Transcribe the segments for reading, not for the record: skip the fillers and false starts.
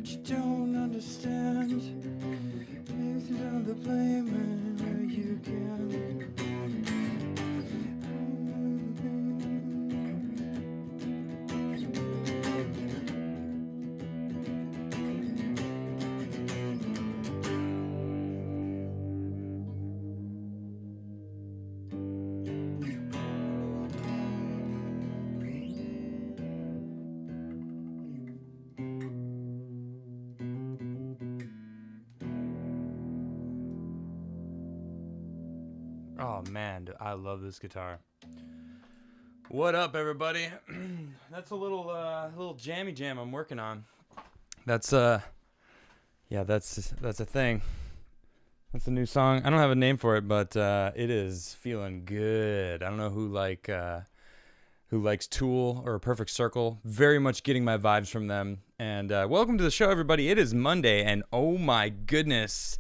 you don't understand. Place it on the blame whenever you can. Oh man, I love this guitar. What up, everybody? That's a little jammy jam I'm working on. That's a thing. That's a new song. I don't have a name for it, but it is feeling good. I don't know who likes Tool or Perfect Circle. Very much getting my vibes from them. And welcome to the show, everybody. It is Monday, and oh my goodness,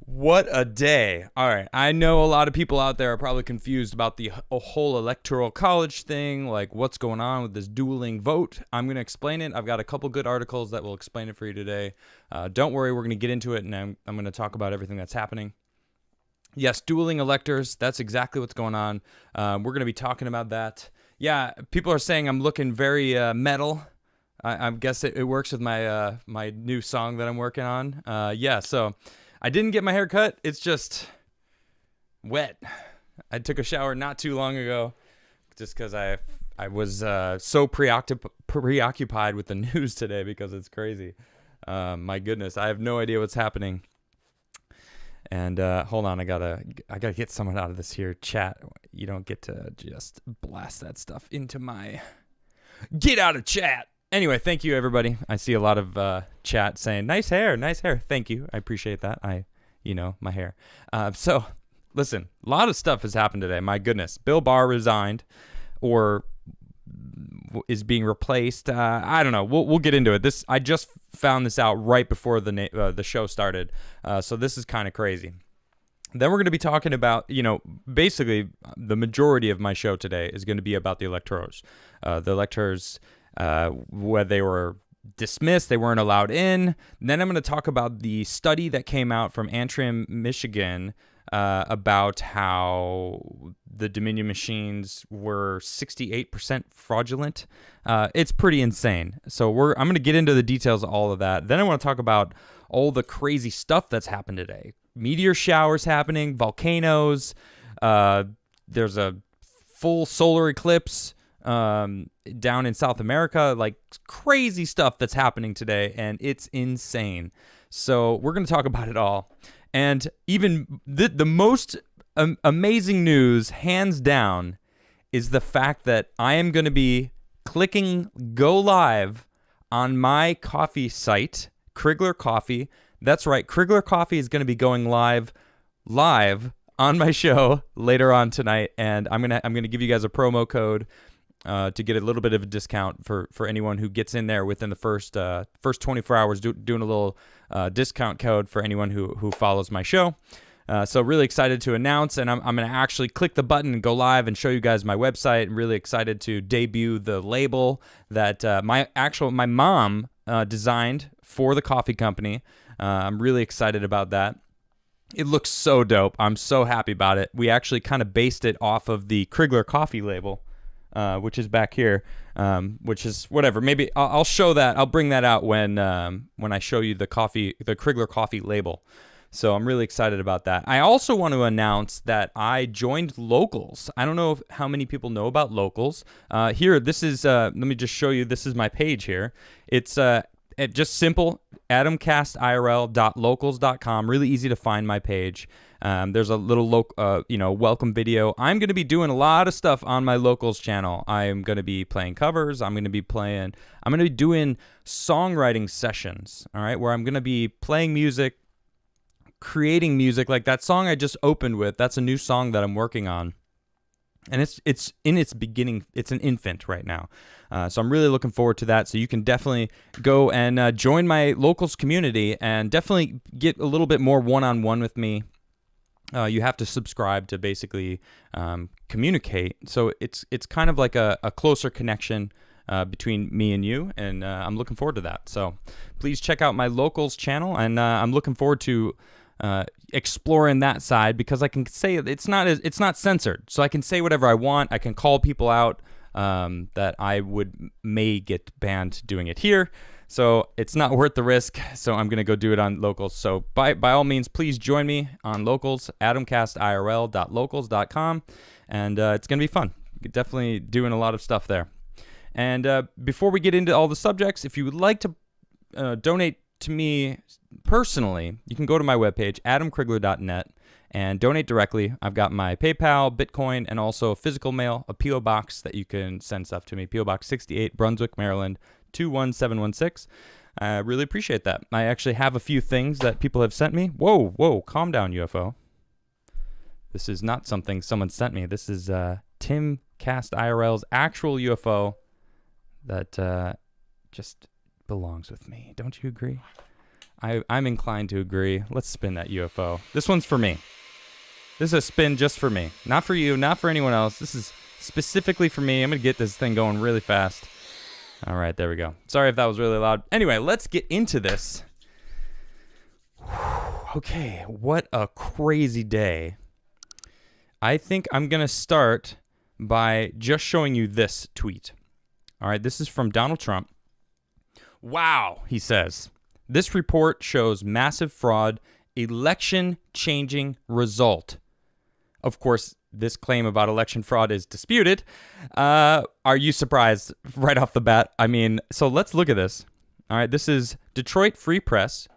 what a day. All right, I know a lot of people out there are probably confused about the whole electoral college thing, like what's going on with this dueling vote. I'm going to explain it. I've got a couple good articles that will explain it for you today. Don't worry, we're going to get into it, and I'm going to talk about everything that's happening. Yes, dueling electors, that's exactly what's going on. We're going to be talking about that. Yeah, people are saying I'm looking very metal. I guess it works with my my new song that I'm working on. So I didn't get my hair cut. It's just wet. I took a shower not too long ago just because I was so preoccupied with the news today because it's crazy. My goodness, I have no idea what's happening. And hold on, I gotta get someone out of this here chat. You don't get to just blast that stuff into my get out of chat. Anyway, thank you, everybody. I see a lot of chat saying, nice hair. Thank you. I appreciate that. My hair. So, listen, a lot of stuff has happened today. My goodness. Bill Barr resigned or is being replaced. I don't know. We'll get into it. I just found this out right before the show started. So this is kind of crazy. Then we're going to be talking about, basically the majority of my show today is going to be about the electors. The electors, where they were dismissed, they weren't allowed in. And then I'm going to talk about the study that came out from Antrim, Michigan, about how the Dominion machines were 68% fraudulent. It's pretty insane. So I'm going to get into the details of all of that. Then I want to talk about all the crazy stuff that's happened today. Meteor showers happening, volcanoes. There's a full solar eclipse down in South America, like crazy stuff that's happening today, and it's insane. So we're going to talk about it all. And even the most amazing news, hands down, is the fact that I am going to be clicking go live on my coffee site, Crigler Coffee. That's right, Crigler Coffee is going to be going live on my show later on tonight, and I'm gonna give you guys a promo code to get a little bit of a discount for anyone who gets in there within the first 24 hours, doing a little discount code for anyone who follows my show. So really excited to announce, and I'm going to actually click the button and go live and show you guys my website. I'm really excited to debut the label that my mom designed for the coffee company. I'm really excited about that. It looks so dope. I'm so happy about it. We actually kind of based it off of the Crigler coffee label, which is back here, which is whatever. Maybe I'll show that. I'll bring that out when I show you the Crigler coffee label. So I'm really excited about that. I also want to announce that I joined Locals. I don't know how many people know about Locals. Here, this is, let me just show you. This is my page here. It's just simple, adamcastirl.locals.com. Really easy to find my page. There's a little welcome video. I'm going to be doing a lot of stuff on my Locals channel. I'm going to be playing covers. I'm going to be doing songwriting sessions, all right, where I'm going to be playing music, creating music. Like that song I just opened with, that's a new song that I'm working on. And it's in its beginning. It's an infant right now. So I'm really looking forward to that. So you can definitely go and join my Locals community and definitely get a little bit more one-on-one with me. You have to subscribe to basically communicate. So it's kind of like a closer connection between me and you, and I'm looking forward to that. So please check out my locals channel, and I'm looking forward to exploring that side, because I can say it's not censored, so I can say whatever I want. I can call people out that I may get banned doing it here. So it's not worth the risk. So I'm going to go do it on locals. So by all means, please join me on locals, adamcastirl.locals.com. And it's going to be fun. Definitely doing a lot of stuff there. And before we get into all the subjects, if you would like to donate to me personally, you can go to my webpage, adamcrigler.net, and donate directly. I've got my PayPal, Bitcoin, and also physical mail, a P.O. box that you can send stuff to me. P.O. Box 68, Brunswick, Maryland, 21716. I really appreciate that. I actually have a few things that people have sent me. Whoa, calm down, UFO. This is not something someone sent me. This is Tim Cast IRL's actual UFO that just belongs with me. Don't you agree? I'm inclined to agree. Let's spin that UFO. This one's for me. This is a spin just for me. Not for you, not for anyone else. This is specifically for me. I'm going to get this thing going really fast. All right, there we go. Sorry if that was really loud. Anyway, let's get into this. Okay, what a crazy day. I think I'm going to start by just showing you this tweet. All right, this is from Donald Trump. Wow, he says. This report shows massive fraud, election-changing result. Of course, this claim about election fraud is disputed. Are you surprised right off the bat? I mean, so let's look at this. All right, this is Detroit Free Press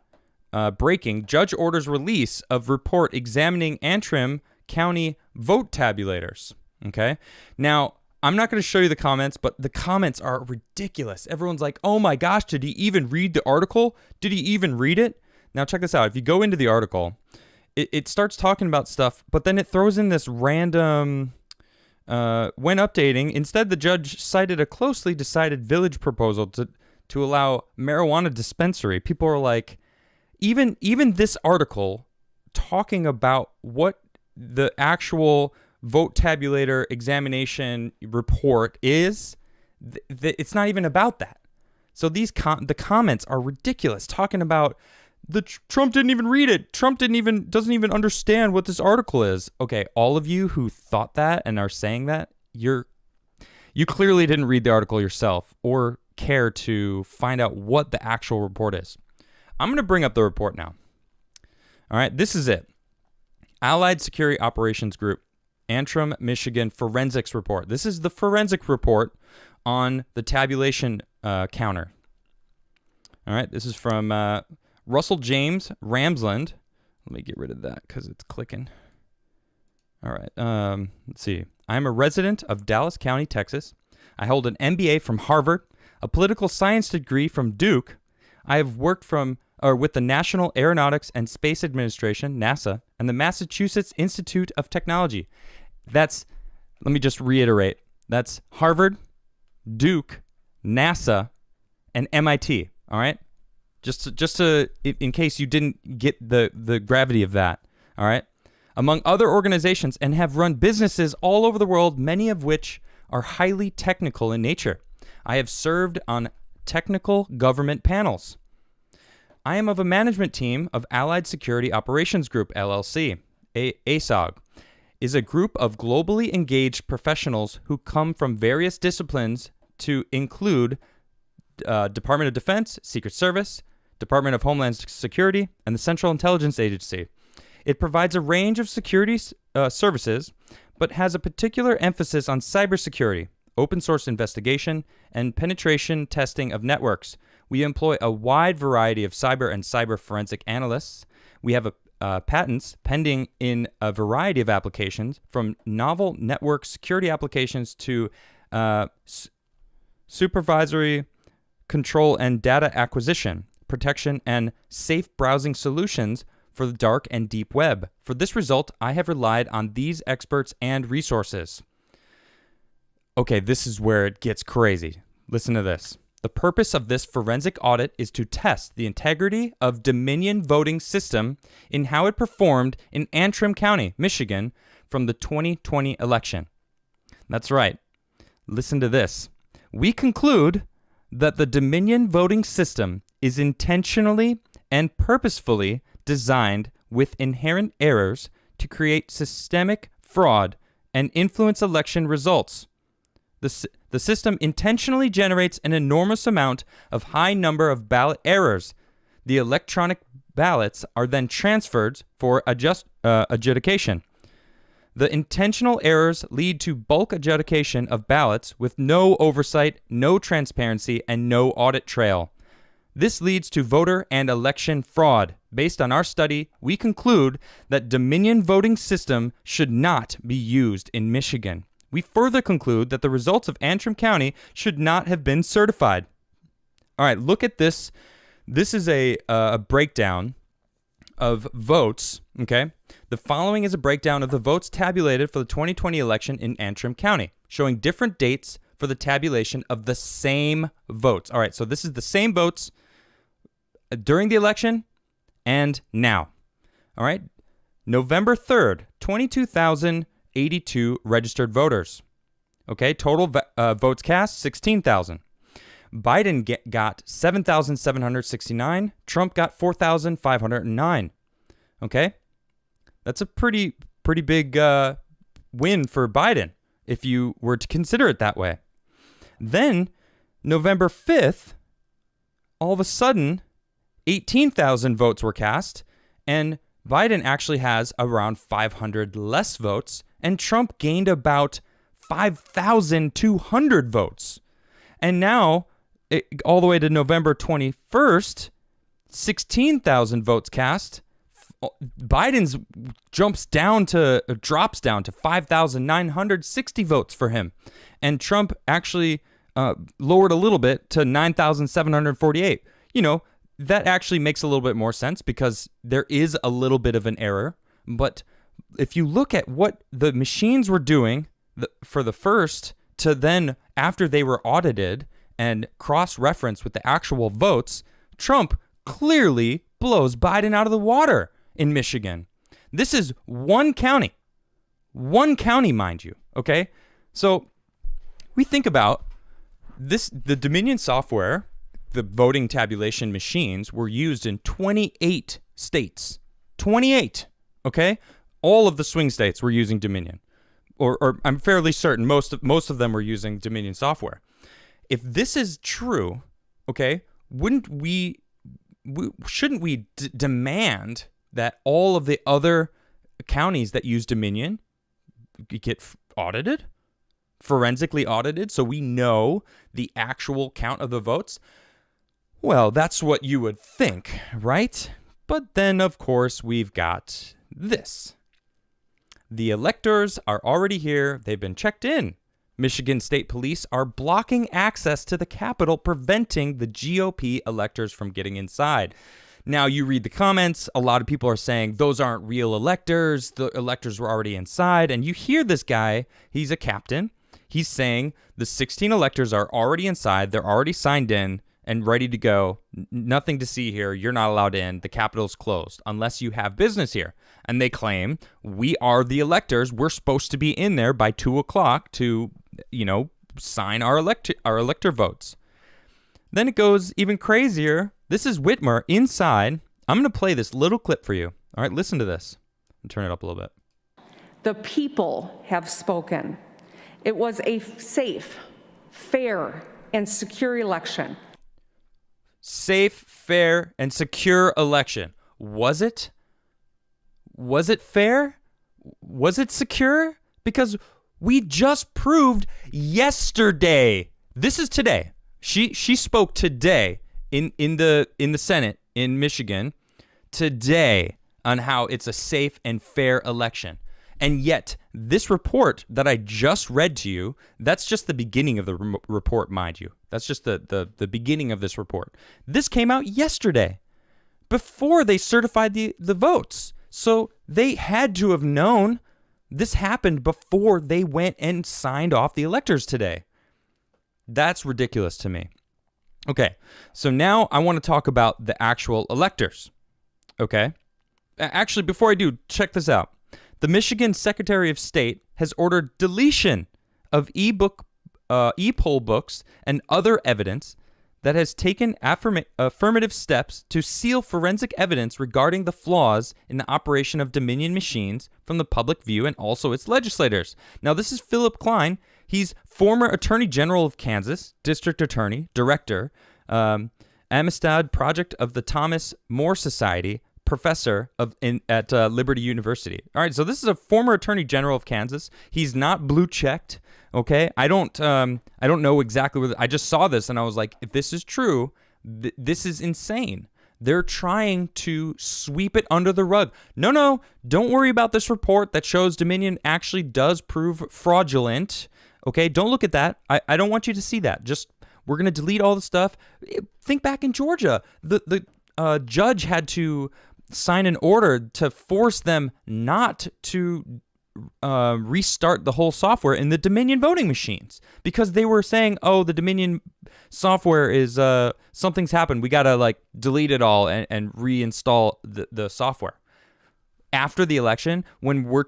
breaking. Judge orders release of report examining Antrim County vote tabulators. Okay, now I'm not going to show you the comments, but the comments are ridiculous. Everyone's like, oh my gosh, did he even read the article? Did he even read it? Now check this out. If you go into the article, it starts talking about stuff, but then it throws in this random, when updating, instead the judge cited a closely decided village proposal to allow marijuana dispensary. People are like, even this article talking about what the actual vote tabulator examination report is, it's not even about that. So the comments are ridiculous, talking about Trump didn't even read it. Trump doesn't even understand what this article is. Okay, all of you who thought that and are saying that, you clearly didn't read the article yourself or care to find out what the actual report is. I'm going to bring up the report now. All right, this is it. Allied Security Operations Group, Antrim, Michigan forensics report. This is the forensic report on the tabulation counter. All right, this is from Russell James Ramsland. Let me get rid of that because it's clicking. All right, let's see. I'm a resident of Dallas County, Texas. I hold an MBA from Harvard, a political science degree from Duke. I have worked with the National Aeronautics and Space Administration, NASA, and the Massachusetts Institute of Technology. Let me just reiterate, that's Harvard, Duke, NASA, and MIT, all right? Just to in case you didn't get the gravity of that, all right? Among other organizations, and have run businesses all over the world, many of which are highly technical in nature. I have served on technical government panels. I am of a management team of Allied Security Operations Group, LLC. ASOG is a group of globally engaged professionals who come from various disciplines to include Department of Defense, Secret Service, Department of Homeland Security, and the Central Intelligence Agency. It provides a range of security services, but has a particular emphasis on cybersecurity, open source investigation, and penetration testing of networks. We employ a wide variety of cyber and cyber forensic analysts. We have patents pending in a variety of applications, from novel network security applications to supervisory control and data acquisition, protection, and safe browsing solutions for the dark and deep web. For this result, I have relied on these experts and resources. Okay, this is where it gets crazy. Listen to this. The purpose of this forensic audit is to test the integrity of Dominion voting system in how it performed in Antrim County, Michigan, from the 2020 election. That's right. Listen to this. we conclude that the Dominion voting system is intentionally and purposefully designed with inherent errors to create systemic fraud and influence election results. The system intentionally generates an enormous amount of high number of ballot errors. The electronic ballots are then transferred for adjudication. The intentional errors lead to bulk adjudication of ballots with no oversight, no transparency, and no audit trail. This leads to voter and election fraud. Based on our study, we conclude that Dominion voting system should not be used in Michigan. We further conclude that the results of Antrim County should not have been certified. All right, look at this. This is a breakdown of votes, okay? The following is a breakdown of the votes tabulated for the 2020 election in Antrim County, showing different dates for the tabulation of the same votes. All right, so this is the same votes during the election and now. All right, November 3rd, 22,082 registered voters. Okay, total votes cast, 16,000. Biden got 7,769. Trump got 4,509. Okay, that's a pretty big win for Biden if you were to consider it that way. Then November 5th, all of a sudden, 18,000 votes were cast, and Biden actually has around 500 less votes, and Trump gained about 5,200 votes. And now, all the way to November 21st, 16,000 votes cast. Biden's drops down to 5,960 votes for him. And Trump actually lowered a little bit to 9,748. You know, that actually makes a little bit more sense because there is a little bit of an error. But if you look at what the machines were doing for the first to then after they were audited and cross-referenced with the actual votes, Trump clearly blows Biden out of the water in Michigan. This is one county, mind you, okay? So we think about this, the Dominion software, the voting tabulation machines were used in 28 states. 28, okay? All of the swing states were using Dominion. Or I'm fairly certain most of them were using Dominion software. If this is true, okay, shouldn't we demand that all of the other counties that use Dominion get audited, forensically audited, so we know the actual count of the votes? Well, that's what you would think, right? But then, of course, we've got this. The electors are already here. They've been checked in. Michigan State Police are blocking access to the Capitol, preventing the GOP electors from getting inside. Now, you read the comments. A lot of people are saying those aren't real electors. The electors were already inside. And you hear this guy. He's a captain. He's saying the 16 electors are already inside. They're already signed in and ready to go. Nothing to see here. You're not allowed in. The Capitol's closed unless you have business here. And they claim we are the electors. We're supposed to be in there by 2 o'clock to, sign our elector votes. Then it goes even crazier. This is Whitmer inside. I'm going to play this little clip for you. All right, listen to this. And turn it up a little bit. The people have spoken. It was a safe, fair, and secure election. Safe, fair, and secure election. Was it? Was it fair? Was it secure? Because we just proved yesterday. This is today. She spoke today in the Senate in Michigan today on how it's a safe and fair election. And yet, this report that I just read to you, that's just the beginning of the report, mind you. That's just the beginning of this report. This came out yesterday, before they certified the votes. So they had to have known this happened before they went and signed off the electors today. That's ridiculous to me. Okay, so now I want to talk about the actual electors. Okay? Actually, before I do, check this out. The Michigan Secretary of State has ordered deletion of e-book e-poll books, and other evidence that has taken affirmative steps to seal forensic evidence regarding the flaws in the operation of Dominion machines from the public view and also its legislators. Now, this is Philip Klein. He's former Attorney General of Kansas, District Attorney, Director, Amistad Project of the Thomas More Society, professor at Liberty University. All right, so this is a former Attorney General of Kansas. He's not blue checked. Okay, I don't know exactly what. I just saw this and I was like, if this is true, this is insane. They're trying to sweep it under the rug. No, don't worry about this report that shows Dominion actually does prove fraudulent. Okay, don't look at that. I don't want you to see that. Just, we're going to delete all the stuff. Think back in Georgia. The judge had to sign an order to force them not to restart the whole software in the Dominion voting machines because they were saying, oh, the Dominion software is something's happened. We got to delete it all and reinstall the software. After the election, when we're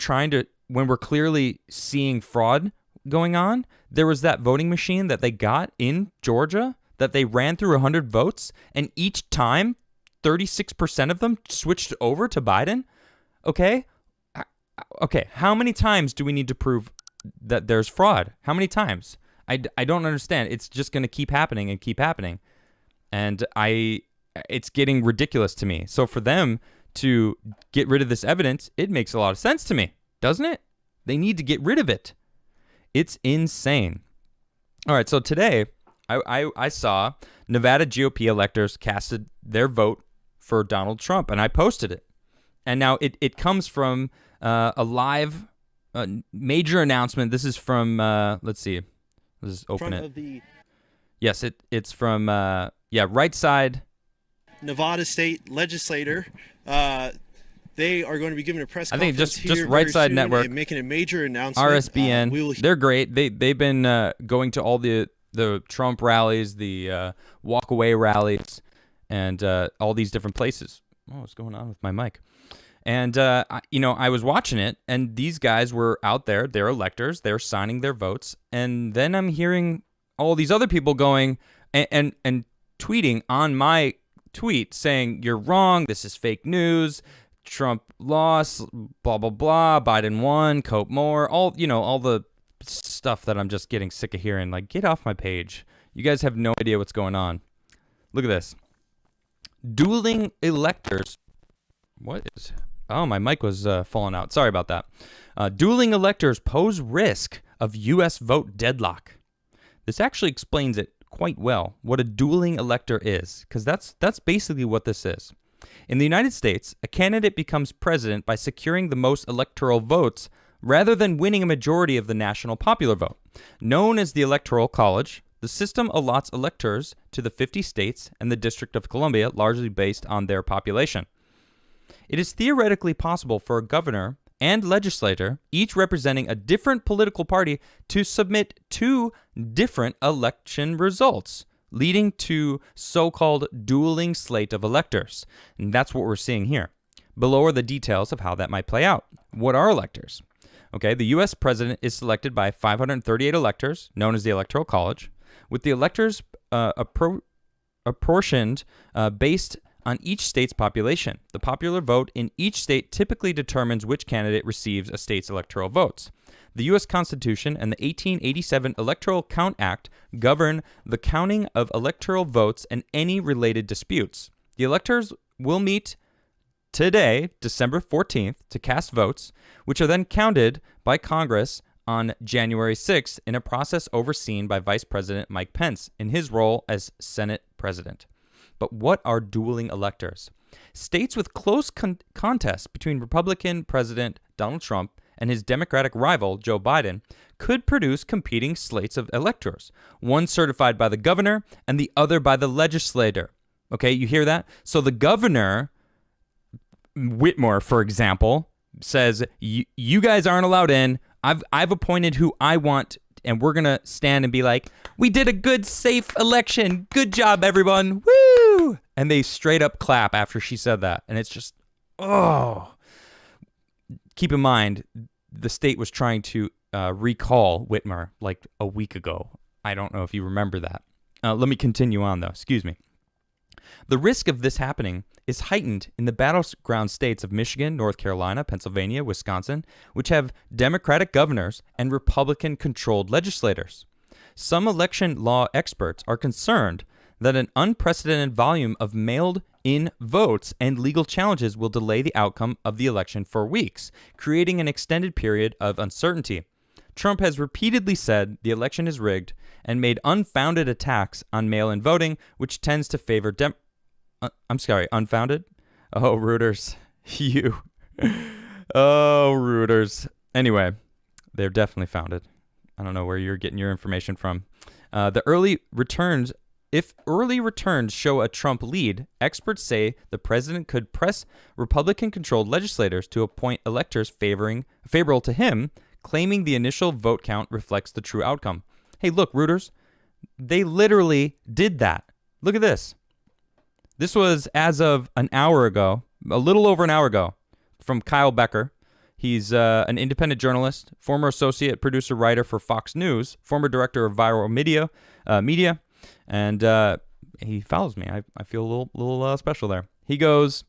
clearly seeing fraud going on, there was that voting machine that they got in Georgia that they ran through 100 votes, and each time 36% of them switched over to Biden. Okay, how many times do we need to prove that there's fraud? How many times? I don't understand. It's just going to keep happening and keep happening. And it's getting ridiculous to me. So for them to get rid of this evidence, it makes a lot of sense to me, doesn't it? They need to get rid of it. It's insane. All right, so today I saw Nevada GOP electors casted their vote for Donald Trump, and I posted it. And now it comes from a live major announcement. This is from, let's see. Let's open it. Yes, it's from, Right Side. Nevada State Legislator. They are going to be giving a press conference. I think just Right Side Network. Making a major announcement. RSBN. They're great. They've been going to all the Trump rallies, the walk-away rallies, and all these different places. Oh, what's going on with my mic? And, I was watching it, and these guys were out there. They're electors. They're signing their votes. And then I'm hearing all these other people going and tweeting on my tweet saying, you're wrong. This is fake news. Trump lost, blah, blah, blah. Biden won, Cope more. All the stuff that I'm just getting sick of hearing. Get off my page. You guys have no idea what's going on. Look at this. Dueling electors. What is... Oh, my mic was falling out. Sorry about that. Dueling electors pose risk of U.S. vote deadlock. This actually explains it quite well, what a dueling elector is, because that's basically what this is. In the United States, a candidate becomes president by securing the most electoral votes rather than winning a majority of the national popular vote. Known as the Electoral College, the system allots electors to the 50 states and the District of Columbia, largely based on their population. It is theoretically possible for a governor and legislator, each representing a different political party, to submit two different election results, leading to so-called dueling slate of electors. And that's what we're seeing here. Below are the details of how that might play out. What are electors? Okay, the U.S. president is selected by 538 electors, known as the Electoral College, with the electors apportioned based on each state's population. The popular vote in each state typically determines which candidate receives a state's electoral votes. The U.S. Constitution and the 1887 Electoral Count Act govern the counting of electoral votes and any related disputes. The electors will meet today, December 14th, to cast votes, which are then counted by Congress on January 6th in a process overseen by Vice President Mike Pence in his role as Senate President. But what are dueling electors? States with close contests between Republican President Donald Trump and his Democratic rival, Joe Biden, could produce competing slates of electors, one certified by the governor and the other by the legislator. Okay, you hear that? So the governor, Whitmer, for example, says, you guys aren't allowed in. I've appointed who I want, and we're going to stand and be like, we did a good, safe election. Good job, everyone. Woo! And they straight up clap after she said that. And it's just, oh. Keep in mind, the state was trying to recall Whitmer like a week ago. I don't know if you remember that. Let me continue on, though. Excuse me. The risk of this happening is heightened in the battleground states of Michigan, North Carolina, Pennsylvania, Wisconsin, which have Democratic governors and Republican-controlled legislators. Some election law experts are concerned that an unprecedented volume of mailed-in votes and legal challenges will delay the outcome of the election for weeks, creating an extended period of uncertainty. Trump has repeatedly said the election is rigged and made unfounded attacks on mail-in voting, which tends to favor unfounded? Oh, Reuters. You. Oh, Reuters. Anyway, they're definitely founded. I don't know where you're getting your information from. If early returns show a Trump lead, experts say the president could press Republican-controlled legislators to appoint electors favorable to him, claiming the initial vote count reflects the true outcome. Hey, look, Reuters, they literally did that. Look at this. This was as of an hour ago, a little over an hour ago, from Kyle Becker. He's an independent journalist, former associate producer writer for Fox News, former director of viral media, and he follows me. I feel a little special there. He goes,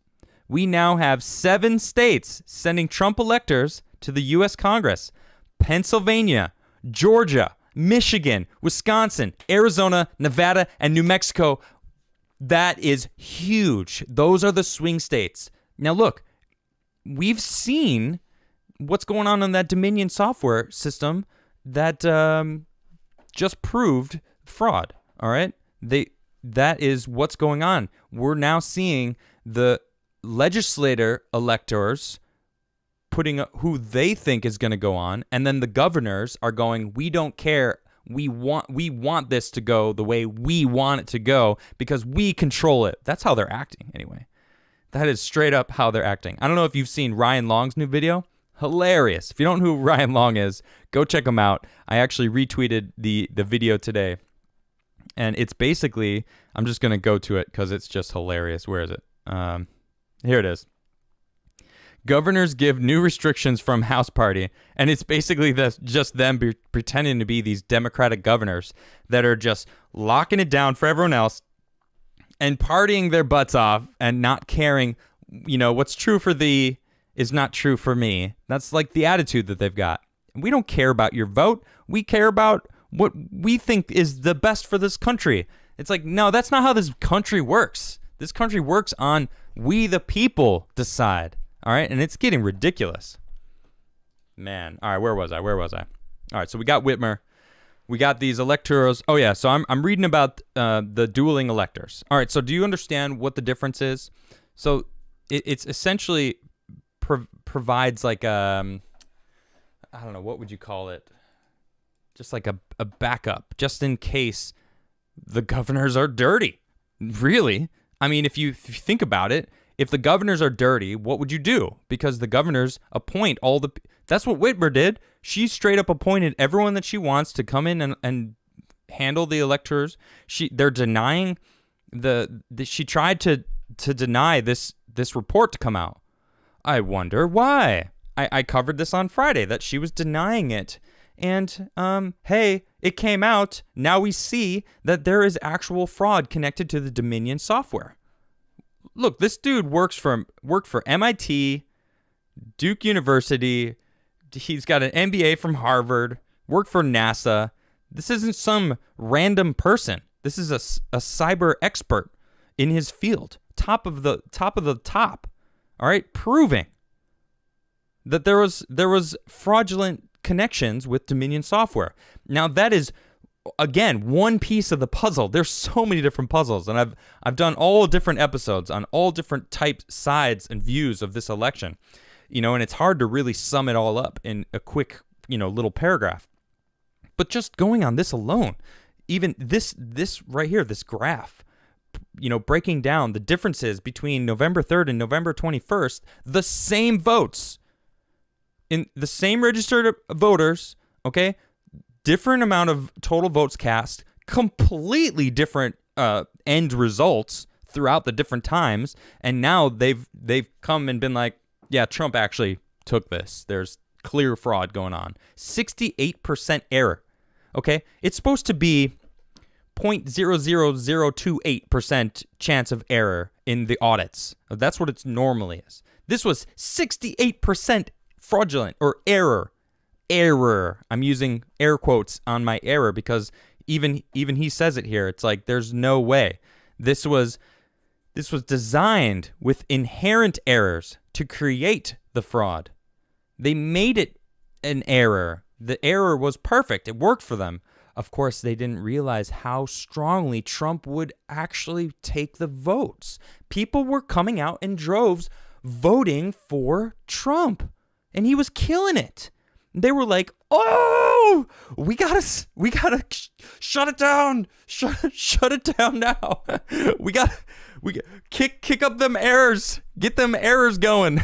"We now have 7 states sending Trump electors to the U.S. Congress: Pennsylvania, Georgia, Michigan, Wisconsin, Arizona, Nevada, and New Mexico." That is huge. Those are the swing states. Now, look, we've seen what's going on in that Dominion software system that just proved fraud. All right, that is what's going on. We're now seeing the legislator electors putting who they think is going to go on, and then the governors are going, we don't care. We want this to go the way we want it to go because we control it. That's how they're acting anyway. That is straight up how they're acting. I don't know if you've seen Ryan Long's new video. Hilarious. If you don't know who Ryan Long is, go check him out. I actually retweeted the video today. And it's basically, I'm just going to go to it because it's just hilarious. Where is it? Here it is. Governors give new restrictions from House Party, and it's basically just them pretending to be these Democratic governors that are just locking it down for everyone else and partying their butts off and not caring, what's true for thee is not true for me. That's like the attitude that they've got. We don't care about your vote. We care about what we think is the best for this country. It's like, no, that's not how this country works. This country works on we the people decide. All right, and it's getting ridiculous. Man, all right, where was I? All right, so we got Whitmer. We got these electors. Oh, yeah, so I'm reading about the dueling electors. All right, so do you understand what the difference is? So it's essentially provides like I don't know, what would you call it? Just like a backup, just in case the governors are dirty. Really? I mean, if you think about it, if the governors are dirty, what would you do? Because the governors appoint all the... That's what Whitmer did. She straight up appointed everyone that she wants to come in and handle the electors. They're denying she tried to deny this report to come out. I wonder why. I covered this on Friday, that she was denying it. And, hey, it came out. Now we see that there is actual fraud connected to the Dominion software. Look, this dude worked for MIT, Duke University. He's got an MBA from Harvard, worked for NASA. This isn't some random person. This is a cyber expert in his field, top of the top. All right, proving that there was fraudulent connections with Dominion software. Now that is, again, one piece of the puzzle. There's so many different puzzles, and I've done all different episodes on all different types, sides, and views of this election. And it's hard to really sum it all up in a quick, little paragraph. But just going on this alone, even this right here, this graph, breaking down the differences between November 3rd and November 21st, the same votes in the same registered voters, okay? Different amount of total votes cast, completely different end results throughout the different times, and now they've come and been like, yeah, Trump actually took this. There's clear fraud going on. 68% error. Okay? It's supposed to be 0.00028% chance of error in the audits. That's what it normally is. This was 68% fraudulent or error. Error. I'm using air quotes on my error because even he says it here. It's like there's no way. This was designed with inherent errors to create the fraud. They made it an error. The error was perfect. It worked for them. Of course, they didn't realize how strongly Trump would actually take the votes. People were coming out in droves voting for Trump, and he was killing it. They were like, "Oh, we gotta shut it down, shut it down now. we kick up them errors, get them errors going."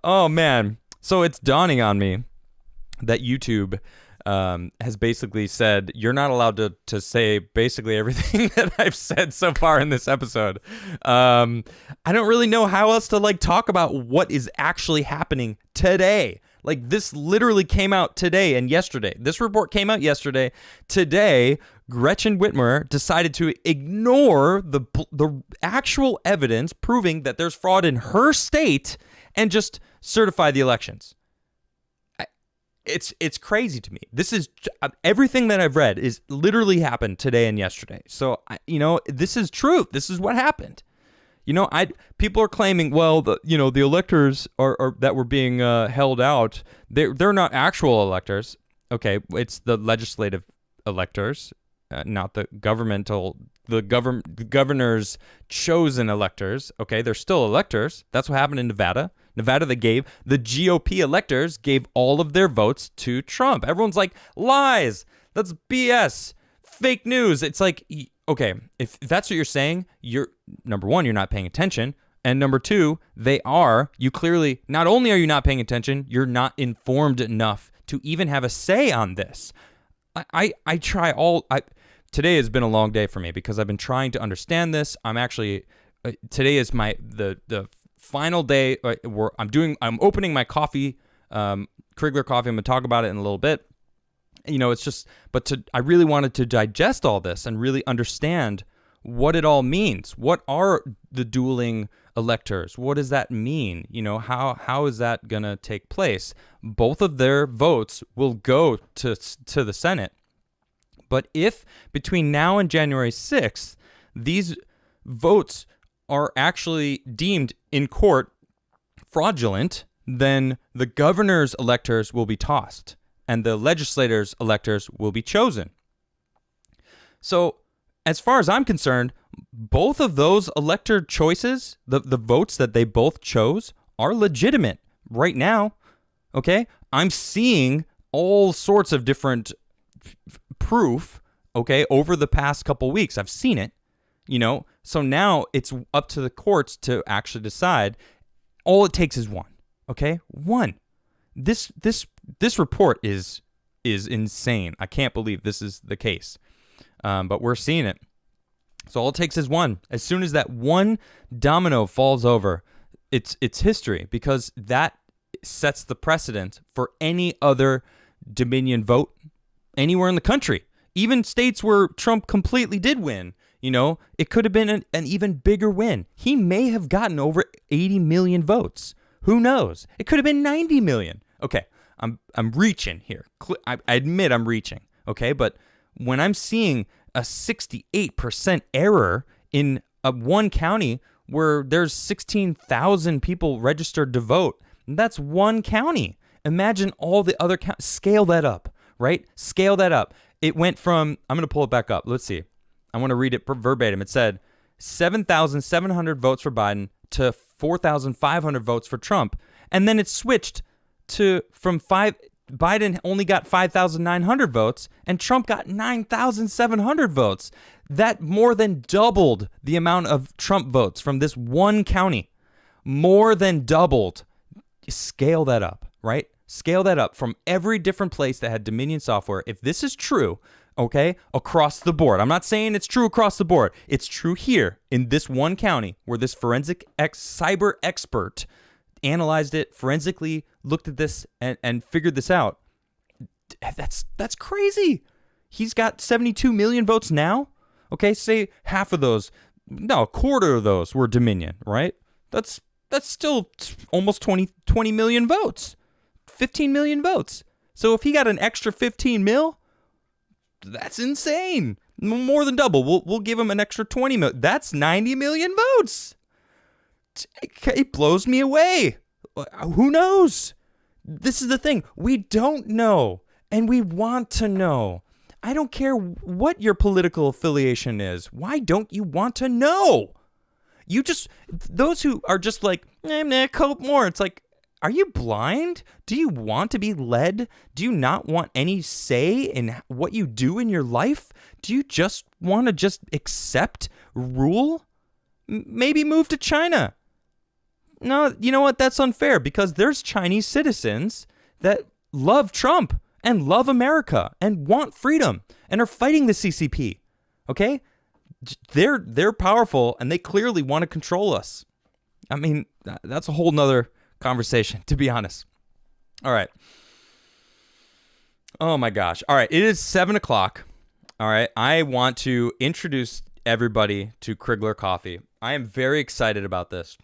Oh man, so it's dawning on me that YouTube has basically said you're not allowed to say basically everything that I've said so far in this episode. I don't really know how else to talk about what is actually happening today. This literally came out today and yesterday. This report came out yesterday. Today, Gretchen Whitmer decided to ignore the actual evidence proving that there's fraud in her state and just certify the elections. It's crazy to me. This is everything that I've read is literally happened today and yesterday. So, this is truth. This is what happened. People are claiming, well, the electors are that were being held out. They're not actual electors. Okay, it's the legislative electors, not the governor's chosen electors. Okay, they're still electors. That's what happened in Nevada. The GOP electors gave all of their votes to Trump. Everyone's like, lies. That's BS. Fake news. It's like, okay, if that's what you're saying, number one, you're not paying attention. And number two, you clearly, not only are you not paying attention, you're not informed enough to even have a say on this. Today has been a long day for me because I've been trying to understand this. Today is the final day where I'm opening my coffee, Crigler coffee. I'm going to talk about it in a little bit. I really wanted to digest all this and really understand what it all means. What are the dueling electors? What does that mean? How is that going to take place? Both of their votes will go to the Senate. But if between now and January 6th, these votes are actually deemed in court fraudulent, then the governor's electors will be tossed and the legislators' electors will be chosen. So as far as I'm concerned, both of those elector choices, the votes that they both chose, are legitimate right now. Okay? I'm seeing all sorts of different proof, okay, over the past couple weeks. I've seen it, So now it's up to the courts to actually decide. All it takes is one, okay? One. This report is insane. I can't believe this is the case. But we're seeing it. So all it takes is one. As soon as that one domino falls over, it's history, because that sets the precedent for any other Dominion vote anywhere in the country. Even states where Trump completely did win, it could have been an even bigger win. He may have gotten over 80 million votes. Who knows? It could have been 90 million. Okay, I'm reaching here. I admit I'm reaching. Okay, but when I'm seeing a 68% error in one county where there's 16,000 people registered to vote, that's one county. Imagine all the other counties. Scale that up, right? Scale that up. It went from, I'm going to pull it back up. Let's see. I want to read it verbatim. It said 7,700 votes for Biden to 4,500 votes for Trump. And then it switched from Biden only got 5,900 votes and Trump got 9,700 votes. That more than doubled the amount of Trump votes from this one county. More than doubled. Scale that up, right? Scale that up from every different place that had Dominion software. If this is true, okay, across the board. I'm not saying it's true across the board. It's true here in this one county where this forensic cyber expert analyzed it, forensically looked at this and figured this out. That's crazy. He's got 72 million votes now. Okay, say half of those, no, a quarter of those were Dominion, right? That's still almost 20 million votes. 15 million votes. So if he got an extra 15 mil, that's insane. More than double. We'll give him an extra 20 mil. That's 90 million votes. It blows me away. Who knows? This is the thing. We don't know, and we want to know. I don't care what your political affiliation is. Why don't you want to know? Those who are just like, I'm gonna cope more. It's like, are you blind? Do you want to be led? Do you not want any say in what you do in your life? Do you just want to just accept rule? Maybe move to China. No, you know what? That's unfair because there's Chinese citizens that love Trump and love America and want freedom and are fighting the CCP. Okay? They're powerful and they clearly want to control us. I mean, that's a whole nother conversation, to be honest. All right. Oh my gosh. All right. It is 7:00. All right. I want to introduce everybody to Crigler Coffee. I am very excited about this.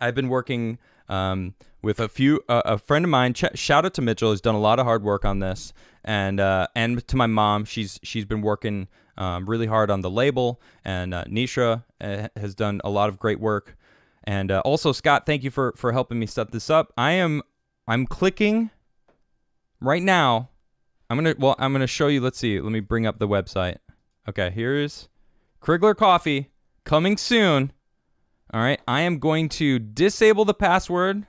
I've been working with a friend of mine. Shout out to Mitchell, who's done a lot of hard work on this, and to my mom. She's been working really hard on the label, and Nisha has done a lot of great work, and also Scott. Thank you for helping me set this up. I'm clicking right now. I'm gonna show you. Let's see. Let me bring up the website. Okay, here's Crigler Coffee coming soon. All right, I am going to disable the password,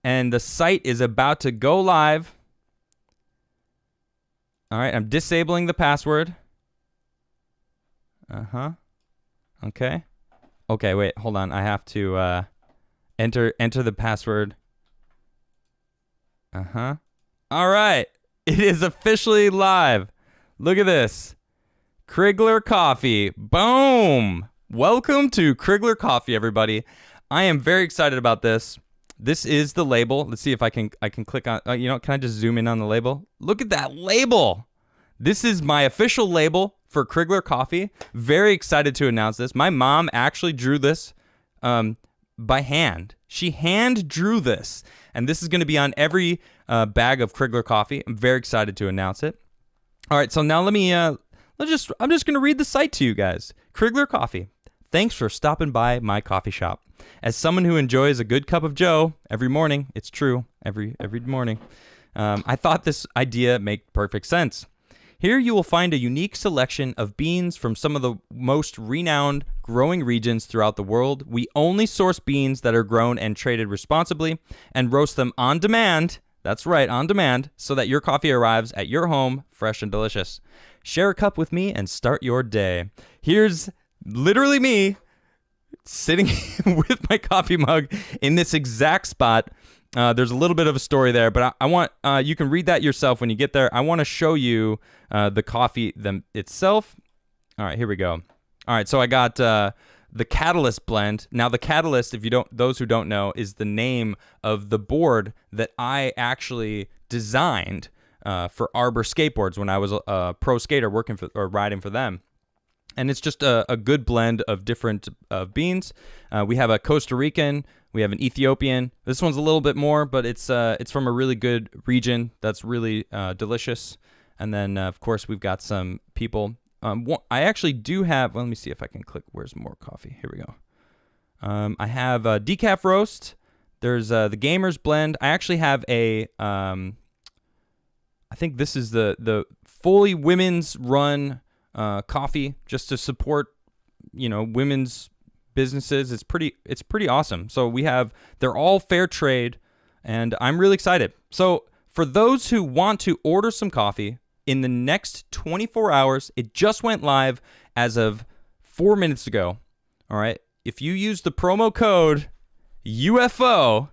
and the site is about to go live. All right, I'm disabling the password. Okay. Okay, wait, hold on. I have to enter the password. All right, it is officially live. Look at this. Crigler Coffee. Boom. Welcome to Crigler Coffee, everybody. I am very excited about this. This is the label. Let's see if I can click on, can I just zoom in on the label? Look at that label. This is my official label for Crigler Coffee. Very excited to announce this. My mom actually drew this by hand. She hand drew this. And this is going to be on every bag of Crigler Coffee. I'm very excited to announce it. All right, so now I'm just going to read the site to you guys. Crigler Coffee. Thanks for stopping by my coffee shop. As someone who enjoys a good cup of joe every morning, it's true, every morning, I thought this idea made perfect sense. Here you will find a unique selection of beans from some of the most renowned growing regions throughout the world. We only source beans that are grown and traded responsibly and roast them on demand. That's right, on demand, so that your coffee arrives at your home fresh and delicious. Share a cup with me and start your day. Here's literally me sitting with my coffee mug in this exact spot. There's a little bit of a story there, but I want you can read that yourself when you get there. I want to show you the coffee itself. All right, here we go. All right, so I got the Catalyst blend. Now, the Catalyst, those who don't know, is the name of the board that I actually designed for Arbor Skateboards when I was a pro skater riding for them. And it's just a good blend of different beans. We have a Costa Rican, we have an Ethiopian. This one's a little bit more, but it's from a really good region that's really delicious. And then, of course, we've got some people. I actually do have. Well, let me see if I can click. Where's more coffee? Here we go. I have a decaf roast. There's the Gamers blend. I actually have a. I think this is the fully women's run coffee, just to support women's businesses. It's pretty awesome. So they're all fair trade, and I'm really excited. So for those who want to order some coffee in the next 24 hours, it just went live as of 4 minutes ago. All right, if you use the promo code UFO,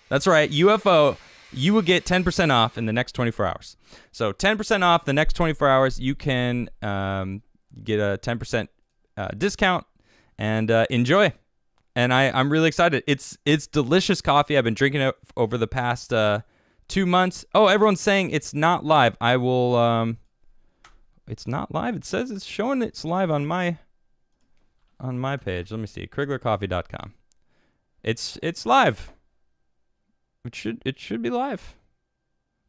that's right, UFO, you will get 10% off in the next 24 hours. So 10% off the next 24 hours. You can get a 10% discount and enjoy. And I'm really excited. It's delicious coffee. I've been drinking it over the past 2 months. Oh, everyone's saying it's not live. I will. It's not live. It says it's showing it's live on my page. Let me see. CriglerCoffee.com. It's live. It should be live.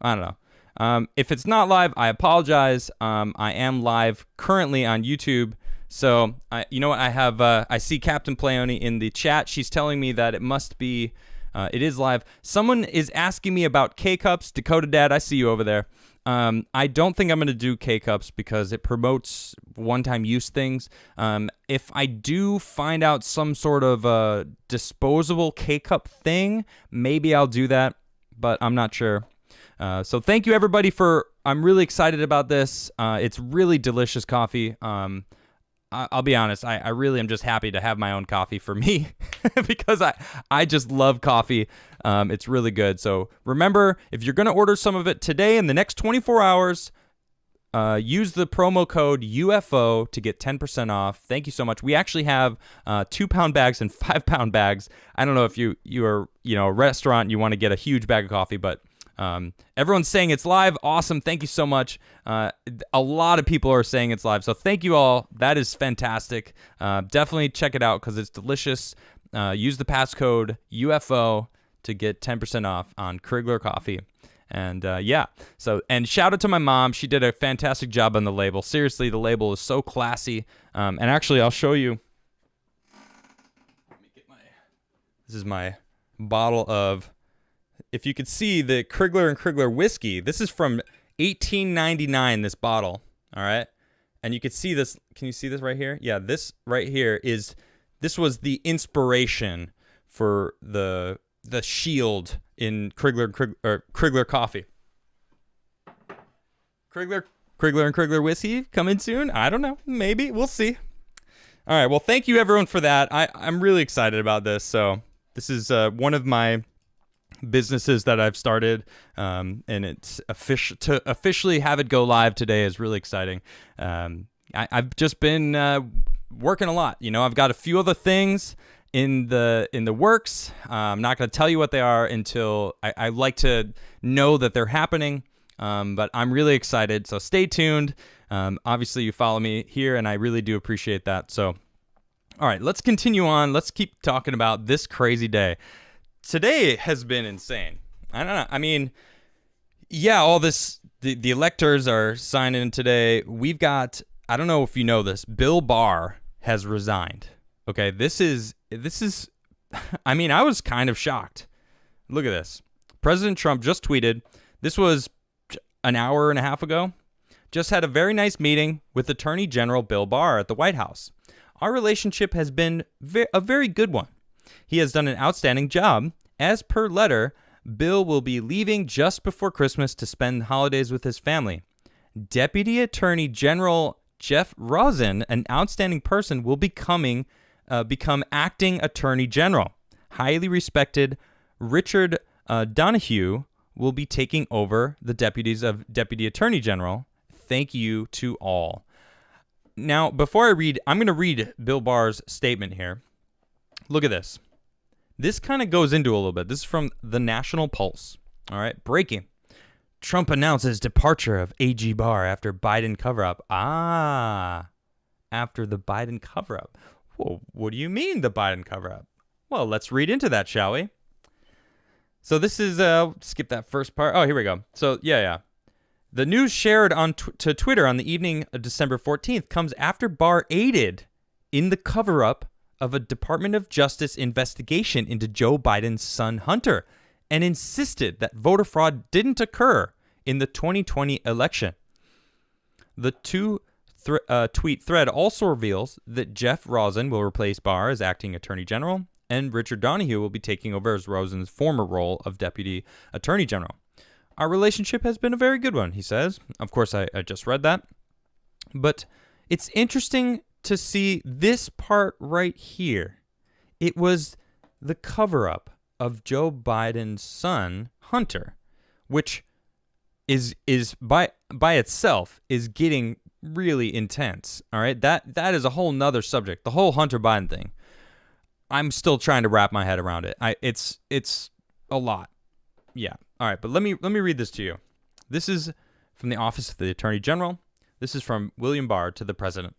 I don't know. If it's not live, I apologize. I am live currently on YouTube. So you know what? I see Captain Playoni in the chat. She's telling me that it must be. It is live. Someone is asking me about K-Cups. Dakota Dad, I see you over there. I don't think I'm going to do K-Cups because it promotes one-time use things. If I do find out some sort of disposable K-Cup thing, maybe I'll do that, but I'm not sure. So thank you, everybody, I'm really excited about this. It's really delicious coffee. I'll be honest, I really am just happy to have my own coffee for me because I just love coffee. It's really good. So remember, if you're going to order some of it today in the next 24 hours, use the promo code UFO to get 10% off. Thank you so much. We actually have 2-pound bags and 5-pound bags. I don't know if you are a restaurant and you want to get a huge bag of coffee, but everyone's saying it's live. Awesome. Thank you so much. A lot of people are saying it's live. So thank you all. That is fantastic. Definitely check it out because it's delicious. Use the passcode UFO to get 10% off on Crigler coffee. And yeah. And shout out to my mom. She did a fantastic job on the label. Seriously, the label is so classy. And actually, I'll show you. This is my bottle of, if you could see the Crigler and Crigler whiskey, this is from 1899, this bottle, all right? And you could see this, can you see this right here? Yeah, this right here this was the inspiration for the shield in Crigler coffee. Crigler and Crigler whiskey coming soon? I don't know, maybe, we'll see. All right, well, thank you everyone for that. I'm really excited about this. So this is one of my businesses that I've started, and it's to officially have it go live today is really exciting. I've just been working a lot. I've got a few other things in the works. I'm not going to tell you what they are until I like to know that they're happening. But I'm really excited. So stay tuned. Obviously, you follow me here, and I really do appreciate that. So, all right, let's continue on. Let's keep talking about this crazy day. Today has been insane. I don't know. I mean, yeah, all this, the electors are signing in today. We've got, I don't know if you know this, Bill Barr has resigned. Okay, this is, I mean, I was kind of shocked. Look at this. President Trump just tweeted, this was an hour and a half ago, just had a very nice meeting with Attorney General Bill Barr at the White House. Our relationship has been a very good one. He has done an outstanding job. As per letter, Bill will be leaving just before Christmas to spend holidays with his family. Deputy Attorney General Jeff Rosen, an outstanding person, will become acting Attorney General. Highly respected Richard Donahue will be taking over the deputies of Deputy Attorney General. Thank you to all. Now, before I read, I'm going to read Bill Barr's statement here. Look at this. This kind of goes into a little bit. This is from the National Pulse. All right, breaking. Trump announces departure of AG Barr after Biden cover-up. After the Biden cover-up. Well, what do you mean the Biden cover-up? Well, let's read into that, shall we? So this is, skip that first part. Oh, here we go. So, yeah. The news shared to Twitter on the evening of December 14th comes after Barr aided in the cover-up of a Department of Justice investigation into Joe Biden's son, Hunter, and insisted that voter fraud didn't occur in the 2020 election. The two-tweet thread also reveals that Jeff Rosen will replace Barr as acting Attorney General, and Richard Donahue will be taking over as Rosen's former role of Deputy Attorney General. Our relationship has been a very good one, he says. Of course, I just read that. But it's interesting to see this part right here. It was the cover-up of Joe Biden's son, Hunter, which is by itself is getting really intense. All right, that is a whole nother subject. The whole Hunter Biden thing. I'm still trying to wrap my head around it. It's a lot. Yeah. All right, but let me read this to you. This is from the Office of the Attorney General. This is from William Barr to the President.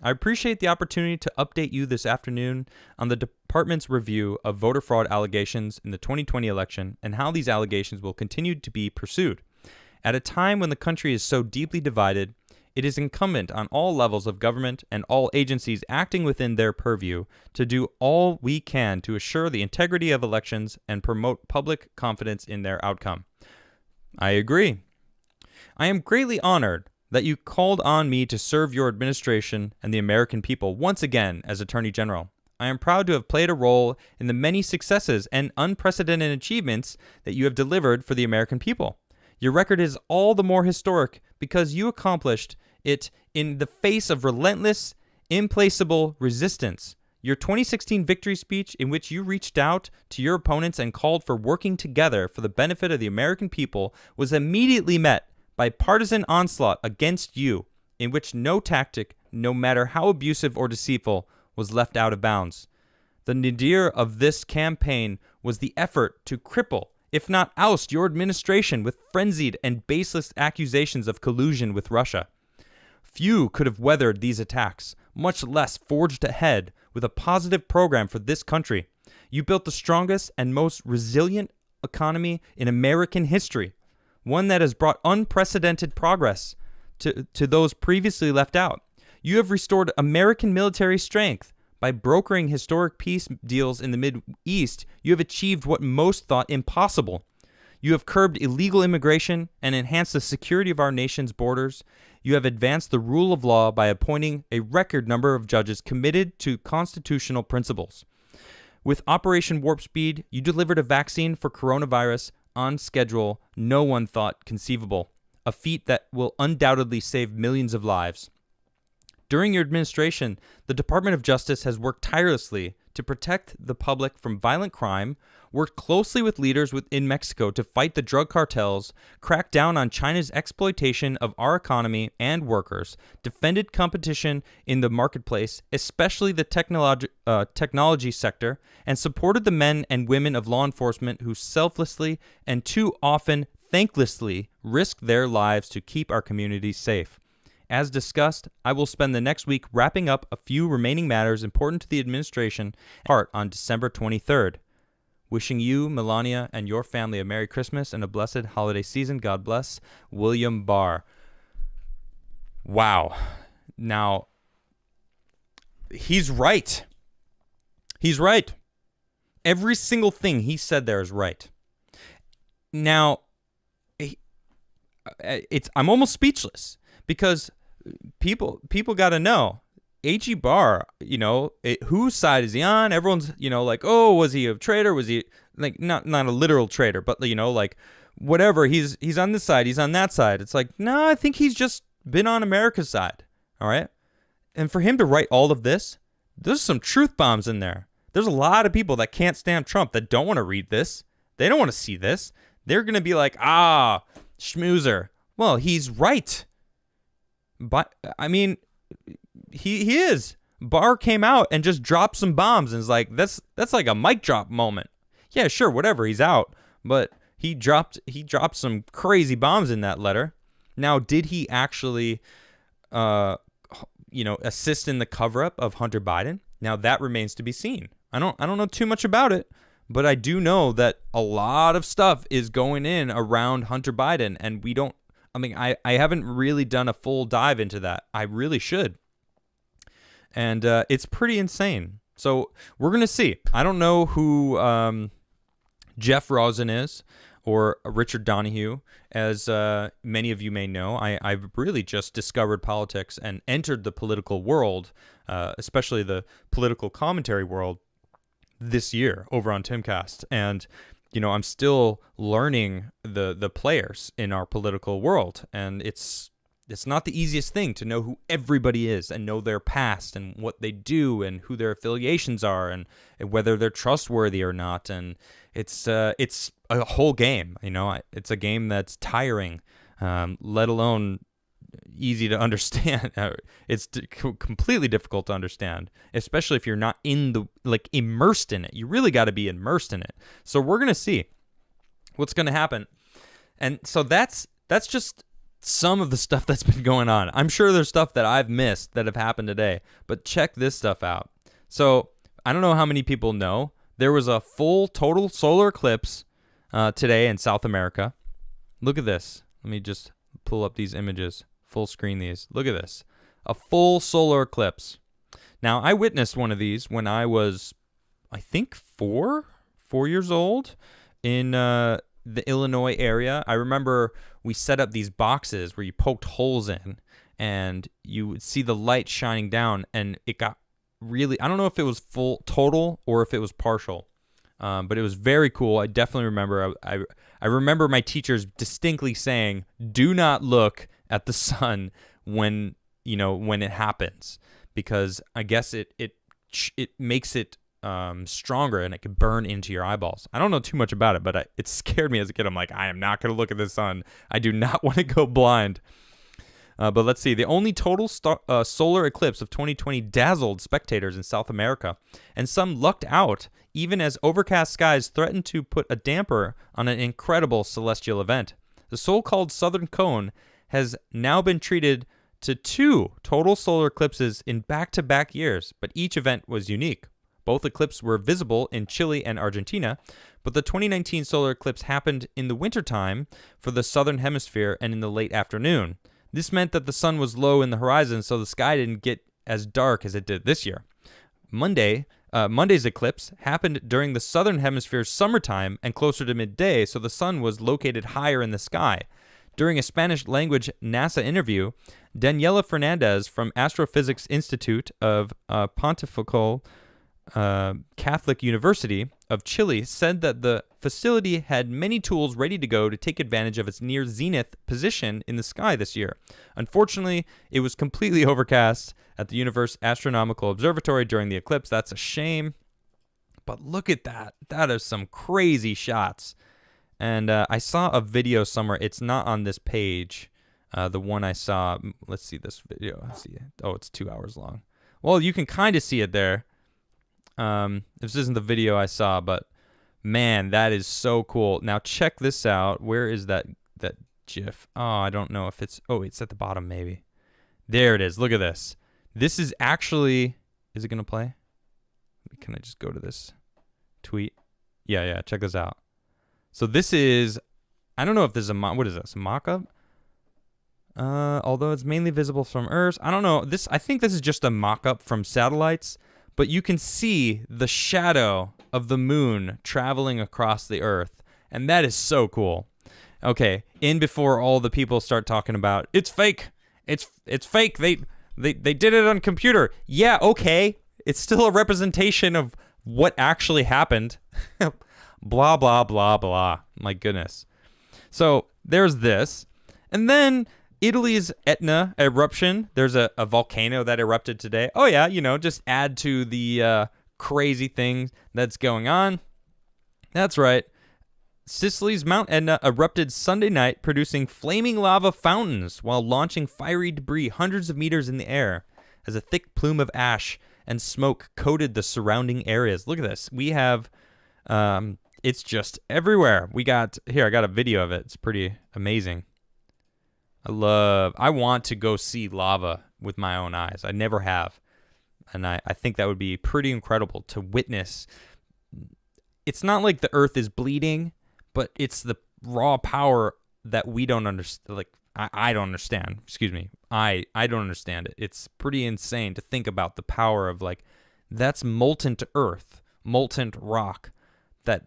I appreciate the opportunity to update you this afternoon on the department's review of voter fraud allegations in the 2020 election and how these allegations will continue to be pursued. At a time when the country is so deeply divided, it is incumbent on all levels of government and all agencies acting within their purview to do all we can to assure the integrity of elections and promote public confidence in their outcome. I agree. I am greatly honored that you called on me to serve your administration and the American people once again as Attorney General. I am proud to have played a role in the many successes and unprecedented achievements that you have delivered for the American people. Your record is all the more historic because you accomplished it in the face of relentless, implacable resistance. Your 2016 victory speech, in which you reached out to your opponents and called for working together for the benefit of the American people, was immediately met by partisan onslaught against you, in which no tactic, no matter how abusive or deceitful, was left out of bounds. The nadir of this campaign was the effort to cripple, if not oust, your administration with frenzied and baseless accusations of collusion with Russia. Few could have weathered these attacks, much less forged ahead with a positive program for this country. You built the strongest and most resilient economy in American history, one that has brought unprecedented progress to those previously left out. You have restored American military strength. By brokering historic peace deals in the Mideast, you have achieved what most thought impossible. You have curbed illegal immigration and enhanced the security of our nation's borders. You have advanced the rule of law by appointing a record number of judges committed to constitutional principles. With Operation Warp Speed, you delivered a vaccine for coronavirus on schedule no one thought conceivable, a feat that will undoubtedly save millions of lives. During your administration, the Department of Justice has worked tirelessly to protect the public from violent crime, worked closely with leaders in Mexico to fight the drug cartels, cracked down on China's exploitation of our economy and workers, defended competition in the marketplace, especially the technology sector, and supported the men and women of law enforcement who selflessly and too often thanklessly risk their lives to keep our communities safe. As discussed, I will spend the next week wrapping up a few remaining matters important to the administration on December 23rd. Wishing you, Melania, and your family a Merry Christmas and a blessed holiday season. God bless. William Barr. Wow. Now, he's right. He's right. Every single thing he said there is right. Now, I'm almost speechless because people got to know A.G. Barr, whose side is he on? Everyone's, like, oh, was he a traitor? Was he like not a literal traitor, but like whatever. He's on this side, he's on that side. It's like, no, I think he's just been on America's side. All right. And for him to write all of this, there's some truth bombs in there. There's a lot of people that can't stand Trump that don't want to read this. They don't want to see this. They're going to be like, schmoozer. Well, he's right. But I mean, he is. Barr came out and just dropped some bombs and is like, that's like a mic drop moment. Yeah, sure, whatever, he's out. But he dropped some crazy bombs in that letter. Now, did he actually assist in the cover-up of Hunter Biden? Now that remains to be seen. I don't know too much about it, but I do know that a lot of stuff is going in around Hunter Biden, and I haven't really done a full dive into that. I really should. And it's pretty insane. So we're going to see. I don't know who Jeff Rosen is or Richard Donahue. As many of you may know, I've really just discovered politics and entered the political world, especially the political commentary world, this year over on Timcast. And I'm still learning the players in our political world, and it's not the easiest thing to know who everybody is and know their past and what they do and who their affiliations are and whether they're trustworthy or not. And it's a whole game. It's a game that's tiring, let alone easy to understand. It's completely difficult to understand, especially if you're not immersed in it. You really got to be immersed in it. So we're going to see. what's going to happen. And so that's just some of the stuff that's been going on. I'm sure there's stuff that I've missed that have happened today, but check this stuff out. So I don't know how many people know. There was a full total solar eclipse today in South America. Look at this. Let me just pull up these images, full screen these. Look at this. A full solar eclipse. Now, I witnessed one of these when I was, I think, 4 years old in the Illinois area. I remember we set up these boxes where you poked holes in and you would see the light shining down, and it got really, I don't know if it was full total or if it was partial, but it was very cool. I definitely remember, I remember my teachers distinctly saying, do not look at the sun when it happens, because I guess it makes it stronger and it could burn into your eyeballs. I don't know too much about it, but it scared me as a kid. I'm like, I am not going to look at the sun. I do not want to go blind. But let's see. The only total solar eclipse of 2020 dazzled spectators in South America, and some lucked out, even as overcast skies threatened to put a damper on an incredible celestial event. The so-called Southern Cone has now been treated to 2 total solar eclipses in back-to-back years, but each event was unique. Both eclipses were visible in Chile and Argentina, but the 2019 solar eclipse happened in the wintertime for the southern hemisphere and in the late afternoon. This meant that the sun was low in the horizon, so the sky didn't get as dark as it did this year. Monday's eclipse happened during the southern hemisphere's summertime and closer to midday, so the sun was located higher in the sky. During a Spanish-language NASA interview, Daniela Fernandez from Astrophysics Institute of Pontifical Catholic University of Chile said that the facility had many tools ready to go to take advantage of its near zenith position in the sky this year. Unfortunately, it was completely overcast at the Universe Astronomical Observatory during the eclipse. That's a shame. But look at that. That is some crazy shots. And I saw a video somewhere. It's not on this page. The one I saw. Let's see this video. Let's see. Oh, it's 2 hours long. Well, you can kind of see it there. This isn't the video I saw, but man, that is so cool. Now check this out. Where is that GIF? Oh, I don't know if it's, it's at the bottom maybe. There it is. Look at this. This is actually, is it going to play? Can I just go to this tweet? Yeah, check this out. So this is, I don't know if this is what is this, a mock-up? Although it's mainly visible from Earth. I don't know. I think this is just a mock-up from satellites. But you can see the shadow of the moon traveling across the Earth. And that is so cool. Okay, before all the people start talking about, it's fake. It's fake. They did it on computer. Yeah, okay. It's still a representation of what actually happened. Blah, blah, blah, blah. My goodness. So there's this. And then Italy's Etna eruption. There's a volcano that erupted today. Oh, yeah, just add to the crazy thing that's going on. That's right. Sicily's Mount Etna erupted Sunday night, producing flaming lava fountains while launching fiery debris hundreds of meters in the air as a thick plume of ash and smoke coated the surrounding areas. Look at this. We have, it's just everywhere. I got a video of it. It's pretty amazing. I want to go see lava with my own eyes. I never have. And I think that would be pretty incredible to witness. It's not like the earth is bleeding, but it's the raw power that we don't understand. Like, I don't understand. Excuse me. I don't understand it. It's pretty insane to think about the power of, like, that's molten to earth, molten rock. That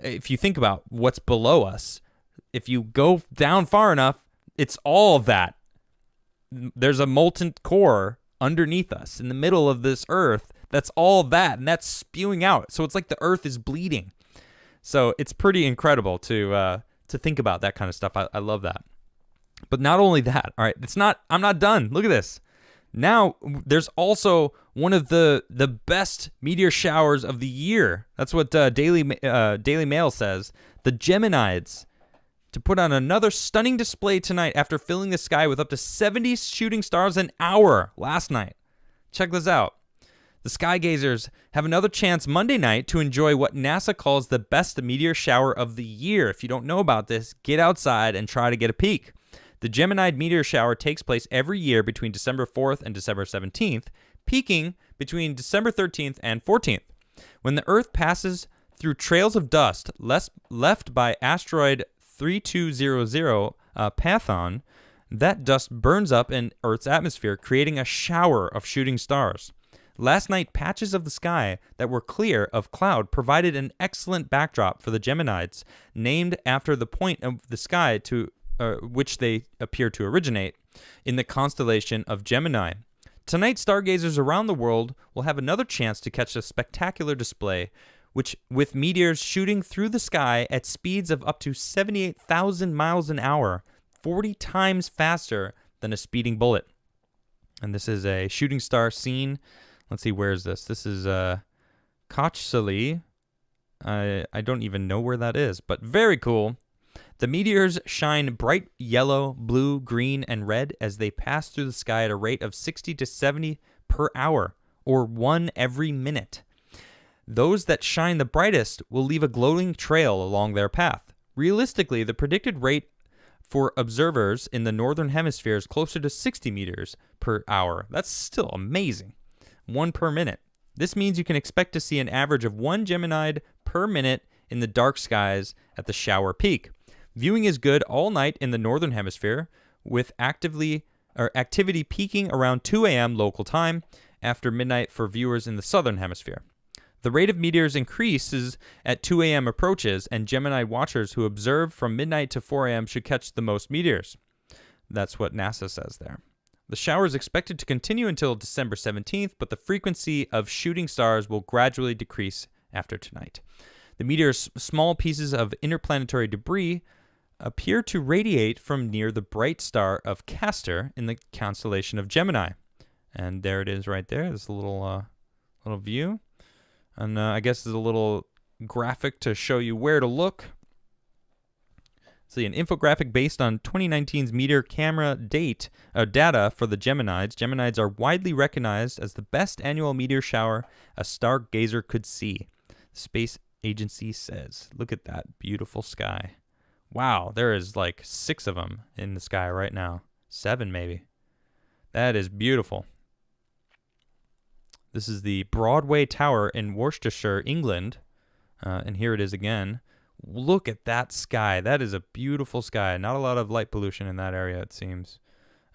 if you think about what's below us, if you go down far enough, it's all of that. There's a molten core underneath us in the middle of this earth. That's all that, and that's spewing out. So it's like the earth is bleeding. So it's pretty incredible to think about that kind of stuff. I love that. But not only that, all right, I'm not done. Look at this. Now there's also one of the best meteor showers of the year. That's what Daily Mail says. The Geminids to put on another stunning display tonight after filling the sky with up to 70 shooting stars an hour last night. Check this out. The sky gazers have another chance Monday night to enjoy what NASA calls the best meteor shower of the year. If you don't know about this, get outside and try to get a peek. The Gemini meteor shower takes place every year between December 4th and December 17th, peaking between December 13th and 14th. When the Earth passes through trails of dust left by asteroid 3200 Python, that dust burns up in Earth's atmosphere, creating a shower of shooting stars. Last night, patches of the sky that were clear of cloud provided an excellent backdrop for the Geminids, named after the point of the sky to which they appear to originate, in the constellation of Gemini. Tonight, stargazers around the world will have another chance to catch a spectacular display, which with meteors shooting through the sky at speeds of up to 78,000 miles an hour, 40 times faster than a speeding bullet. And this is a shooting star scene. Let's see, where is this? This is Kochsali. I don't even know where that is, but very cool. The meteors shine bright yellow, blue, green, and red as they pass through the sky at a rate of 60 to 70 per hour, or one every minute. Those that shine the brightest will leave a glowing trail along their path. Realistically, the predicted rate for observers in the northern hemisphere is closer to 60 meters per hour. That's still amazing. One per minute. This means you can expect to see an average of one Geminid per minute in the dark skies at the shower peak. Viewing is good all night in the northern hemisphere, with activity peaking around 2 a.m. local time after midnight for viewers in the southern hemisphere. The rate of meteors increases at 2 a.m. approaches, and Gemini watchers who observe from midnight to 4 a.m. should catch the most meteors. That's what NASA says there. The shower is expected to continue until December 17th, but the frequency of shooting stars will gradually decrease after tonight. The meteors, small pieces of interplanetary debris, appear to radiate from near the bright star of Castor in the constellation of Gemini. And there it is right there. There's a little view. And I guess there's a little graphic to show you where to look. See, an infographic based on 2019's meteor camera data for the Geminids. Geminids are widely recognized as the best annual meteor shower a stargazer could see, the space agency says. Look at that beautiful sky. Wow, there is like 6 of them in the sky right now. 7 maybe. That is beautiful. This is the Broadway Tower in Worcestershire, England. And here it is again. Look at that sky. That is a beautiful sky. Not a lot of light pollution in that area, it seems.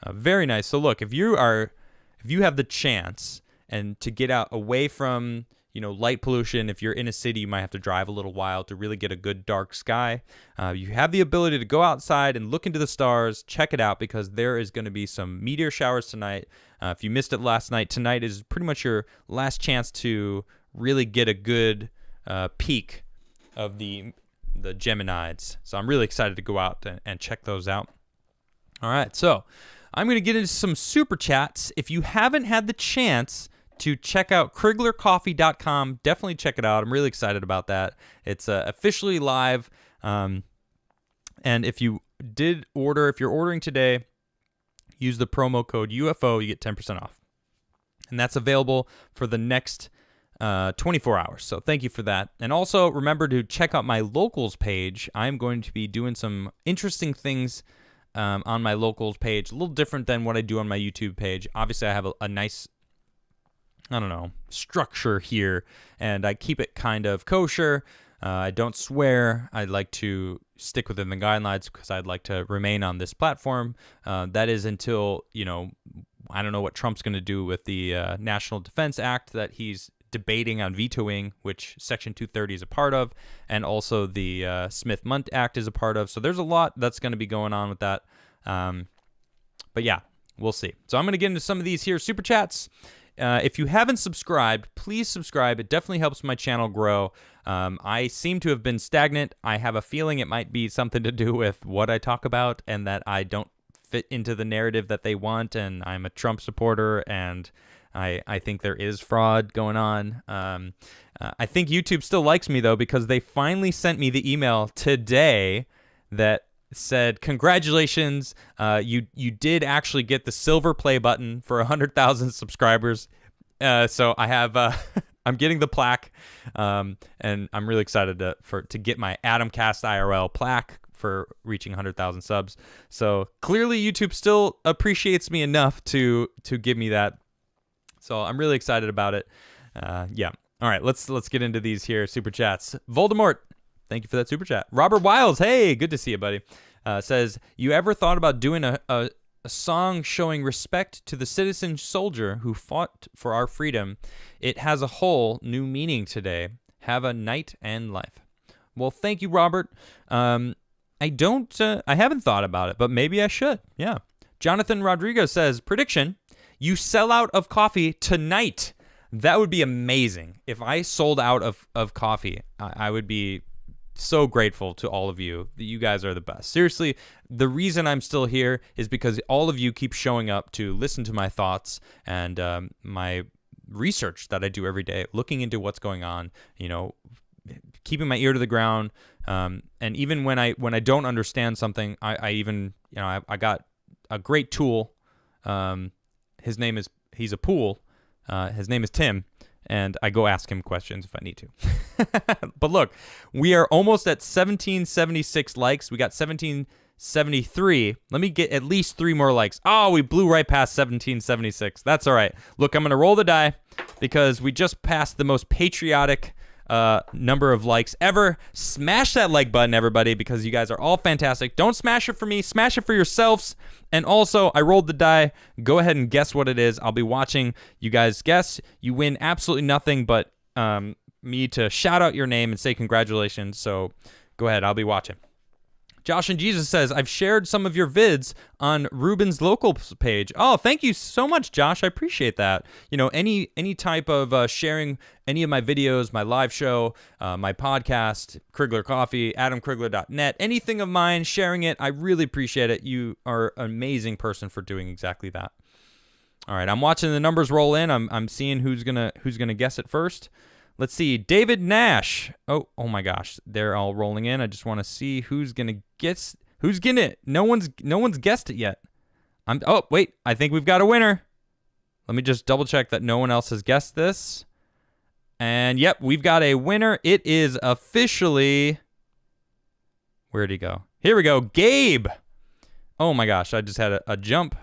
Very nice. So look, if you have the chance and to get out away from, light pollution, if you're in a city, you might have to drive a little while to really get a good dark sky. You have the ability to go outside and look into the stars, check it out, because there is going to be some meteor showers tonight. If you missed it last night, tonight is pretty much your last chance to really get a good peek of the Geminids. So I'm really excited to go out and check those out. All right, so I'm going to get into some super chats. If you haven't had the chance to check out criglercoffee.com, definitely check it out. I'm really excited about that. It's officially live. And if you're ordering today, use the promo code UFO, you get 10% off. And that's available for the next 24 hours. So thank you for that. And also remember to check out my locals page. I'm going to be doing some interesting things on my locals page, a little different than what I do on my YouTube page. Obviously, I have a nice, structure here, and I keep it kind of kosher. I don't swear. I like to stick within the guidelines because I'd like to remain on this platform. That is until, I don't know what Trump's going to do with the National Defense Act that he's debating on vetoing, which Section 230 is a part of, and also the Smith-Mundt Act is a part of. So there's a lot that's going to be going on with that. But yeah, we'll see. So I'm going to get into some of these here super chats. If you haven't subscribed, please subscribe. It definitely helps my channel grow. I seem to have been stagnant. I have a feeling it might be something to do with what I talk about and that I don't fit into the narrative that they want, and I'm a Trump supporter, and I think there is fraud going on. I think YouTube still likes me, though, because they finally sent me the email today that said, congratulations, you did actually get the silver play button for 100,000 subscribers. So I have I'm getting the plaque, and I'm really excited to get my Adamcast IRL plaque for reaching 100,000 subs. So clearly YouTube still appreciates me enough to give me that. So I'm really excited about it. Yeah. All right, let's get into these here super chats. Voldemort, thank you for that super chat. Robert Wiles, hey, good to see you, buddy. Says, you ever thought about doing a song showing respect to the citizen soldier who fought for our freedom? It has a whole new meaning today. Have a night and life. Well, thank you, Robert. I haven't thought about it, but maybe I should. Yeah. Jonathan Rodriguez says, prediction, you sell out of coffee tonight. That would be amazing. If I sold out of coffee, I would be so grateful to all of you. You guys are the best. Seriously, the reason I'm still here is because all of you keep showing up to listen to my thoughts and my research that I do every day, looking into what's going on, keeping my ear to the ground. And even when I don't understand something, I got a great tool. He's a pool. His name is Tim, and I go ask him questions if I need to. But look, we are almost at 1776 likes. We got 1773. Let me get at least 3 more likes. Oh, we blew right past 1776. That's all right. Look, I'm going to roll the die because we just passed the most patriotic number of likes ever. Smash that like button, everybody, because you guys are all fantastic. Don't smash it for me. Smash it for yourselves. And also, I rolled the die. Go ahead and guess what it is. I'll be watching you guys guess. You win absolutely nothing but me to shout out your name and say congratulations. So go ahead. I'll be watching. Josh and Jesus says, I've shared some of your vids on Ruben's local page. Oh, thank you so much, Josh. I appreciate that. Any type of sharing any of my videos, my live show, my podcast, Crigler Coffee, adamcrigler.net, anything of mine, sharing it, I really appreciate it. You are an amazing person for doing exactly that. All right, I'm watching the numbers roll in. I'm seeing who's gonna guess it first. Let's see, David Nash. Oh my gosh, they're all rolling in. I just want to see who's gonna guess. Who's getting it? No one's guessed it yet. Oh wait, I think we've got a winner. Let me just double check that no one else has guessed this. And yep, we've got a winner. It is officially. Where'd he go? Here we go, Gabe. Oh my gosh, I just had a jump.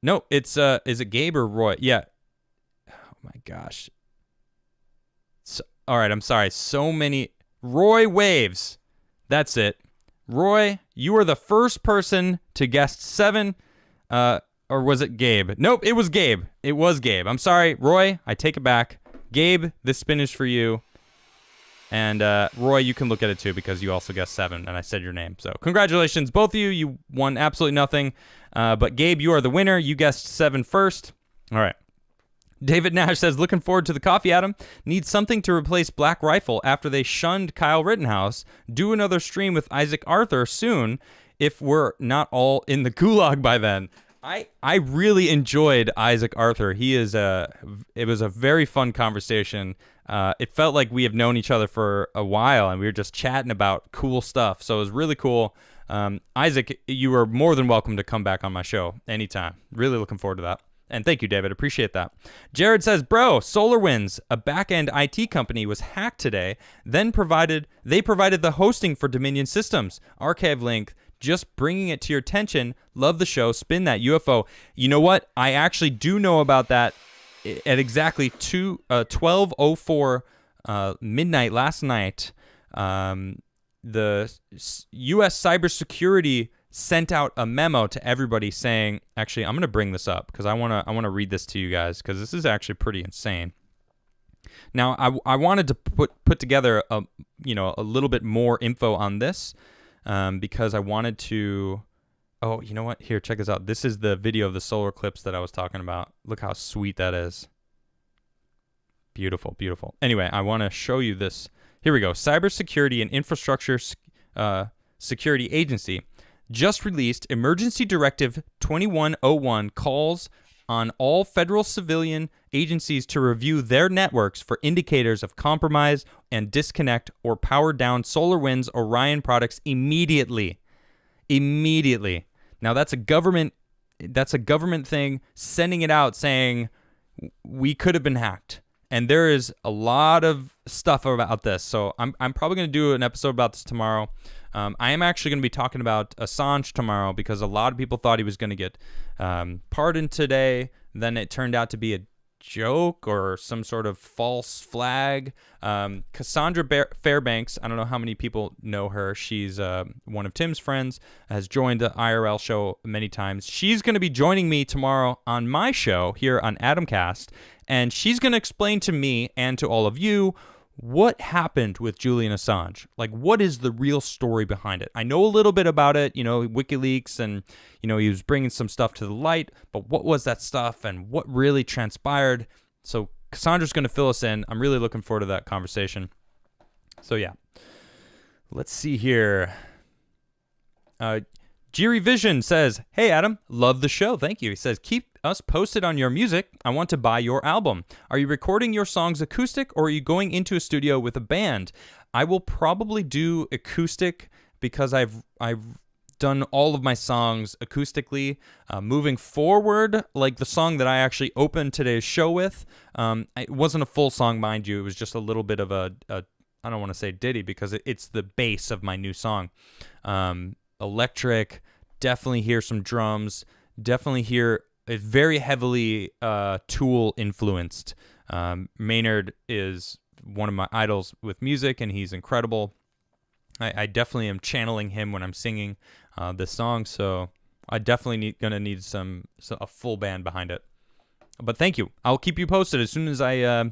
No, it's is it Gabe or Roy? Yeah. Oh my gosh. All right, I'm sorry. So many. Roy Waves. That's it. Roy, you are the first person to guess 7. Or was it Gabe? Nope, it was Gabe. It was Gabe. I'm sorry, Roy. I take it back. Gabe, this spin is for you. And Roy, you can look at it too because you also guessed 7, and I said your name. So congratulations, both of you. You won absolutely nothing. But Gabe, you are the winner. You guessed 7 first. All right. David Nash says, looking forward to the coffee, Adam. Need something to replace Black Rifle after they shunned Kyle Rittenhouse. Do another stream with Isaac Arthur soon if we're not all in the gulag by then. I really enjoyed Isaac Arthur. It was a very fun conversation. It felt like we have known each other for a while, and we were just chatting about cool stuff. So it was really cool. Isaac, you are more than welcome to come back on my show anytime. Really looking forward to that. And thank you, David. Appreciate that. Jared says, bro, SolarWinds, a back-end IT company, was hacked today. Then they provided the hosting for Dominion Systems. Archive link. Just bringing it to your attention. Love the show. Spin that UFO. You know what? I actually do know about that at exactly 12:04 midnight last night. The U.S. cybersecurity sent out a memo to everybody saying, actually, I'm going to bring this up because I want to read this to you guys because this is actually pretty insane. Now, I wanted to put together a little bit more info on this because I wanted to. Oh, you know what? Here, check this out. This is the video of the solar eclipse that I was talking about. Look how sweet that is. Beautiful, beautiful. Anyway, I want to show you this. Here we go. Cybersecurity and Infrastructure Security Agency just released Emergency Directive 2101 calls on all federal civilian agencies to review their networks for indicators of compromise and disconnect or power down SolarWinds Orion products immediately. Immediately. Now that's a government thing sending it out saying we could have been hacked. And there is a lot of stuff about this. So I'm probably going to do an episode about this tomorrow. I am actually going to be talking about Assange tomorrow because a lot of people thought he was going to get pardoned today. Then it turned out to be a joke or some sort of false flag. Cassandra Fairbanks, I don't know how many people know her. She's one of Tim's friends, has joined the IRL show many times. She's going to be joining me tomorrow on my show here on Adamcast, and she's going to explain to me and to all of you what happened with Julian Assange. Like, what is the real story behind it? I know a little bit about it, WikiLeaks, and, he was bringing some stuff to the light, but what was that stuff and what really transpired? So Cassandra's going to fill us in. I'm really looking forward to that conversation. So, yeah. Let's see here. Jiri Vision says, "Hey, Adam, love the show. Thank you." He says, "Keep us posted on your music. I want to buy your album. Are you recording your songs acoustic or are you going into a studio with a band?" I will probably do acoustic because I've done all of my songs acoustically. Moving forward, like the song that I actually opened today's show with, it wasn't a full song, mind you. It was just a little bit of a I don't want to say ditty because it's the base of my new song. Electric, definitely hear some drums, definitely hear it very heavily Tool influenced. Maynard is one of my idols with music, and he's incredible. I definitely am channeling him when I'm singing this song, so I definitely gonna need a full band behind it. But thank you. I'll keep you posted as soon as I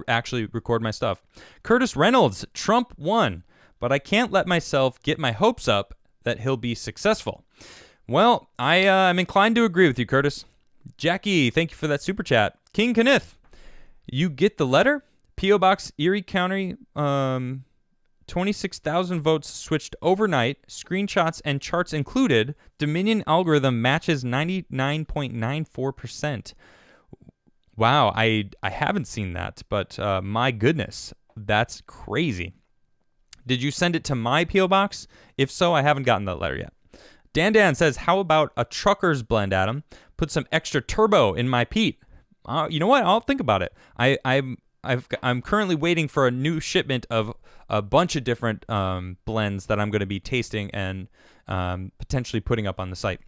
actually record my stuff. Curtis Reynolds, Trump won, but I can't let myself get my hopes up that he'll be successful. Well, I'm inclined to agree with you, Curtis. Jackie, thank you for that super chat. King Kenneth, you get the letter? P.O. Box, Erie County, 26,000 votes switched overnight. Screenshots and charts included. Dominion algorithm matches 99.94%. Wow, I haven't seen that, but my goodness, that's crazy. Did you send it to my P.O. Box? If so, I haven't gotten that letter yet. Dan says, "How about a trucker's blend, Adam? Put some extra turbo in my Pete." You know what? I'll think about it. I'm currently waiting for a new shipment of a bunch of different blends that I'm going to be tasting and potentially putting up on the site.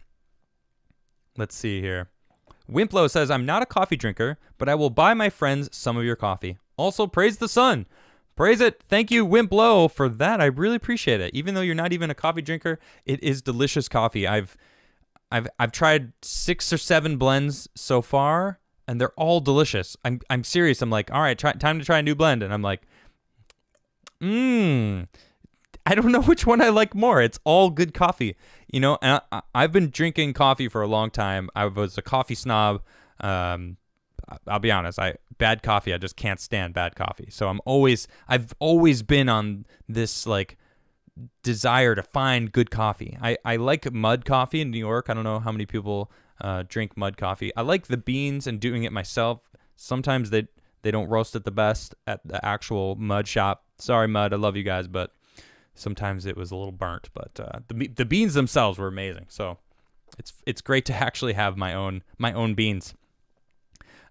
Let's see here. Wimplo says, "I'm not a coffee drinker, but I will buy my friends some of your coffee. Also, praise the sun." Praise it. Thank you, Wimplo, for that. I really appreciate it. Even though you're not even a coffee drinker, it is delicious coffee. I've tried 6 or 7 blends so far, and they're all delicious. I'm serious. I'm like, all right, time to try a new blend, and I'm like, I don't know which one I like more. It's all good coffee, And I've been drinking coffee for a long time. I was a coffee snob. I'll be honest. Bad coffee. I just can't stand bad coffee. So I've always been on this like desire to find good coffee. I like mud coffee in New York. I don't know how many people drink mud coffee. I like the beans and doing it myself. Sometimes they don't roast it the best at the actual mud shop. Sorry, Mud. I love you guys, but sometimes it was a little burnt. But the beans themselves were amazing. So it's great to actually have my own beans.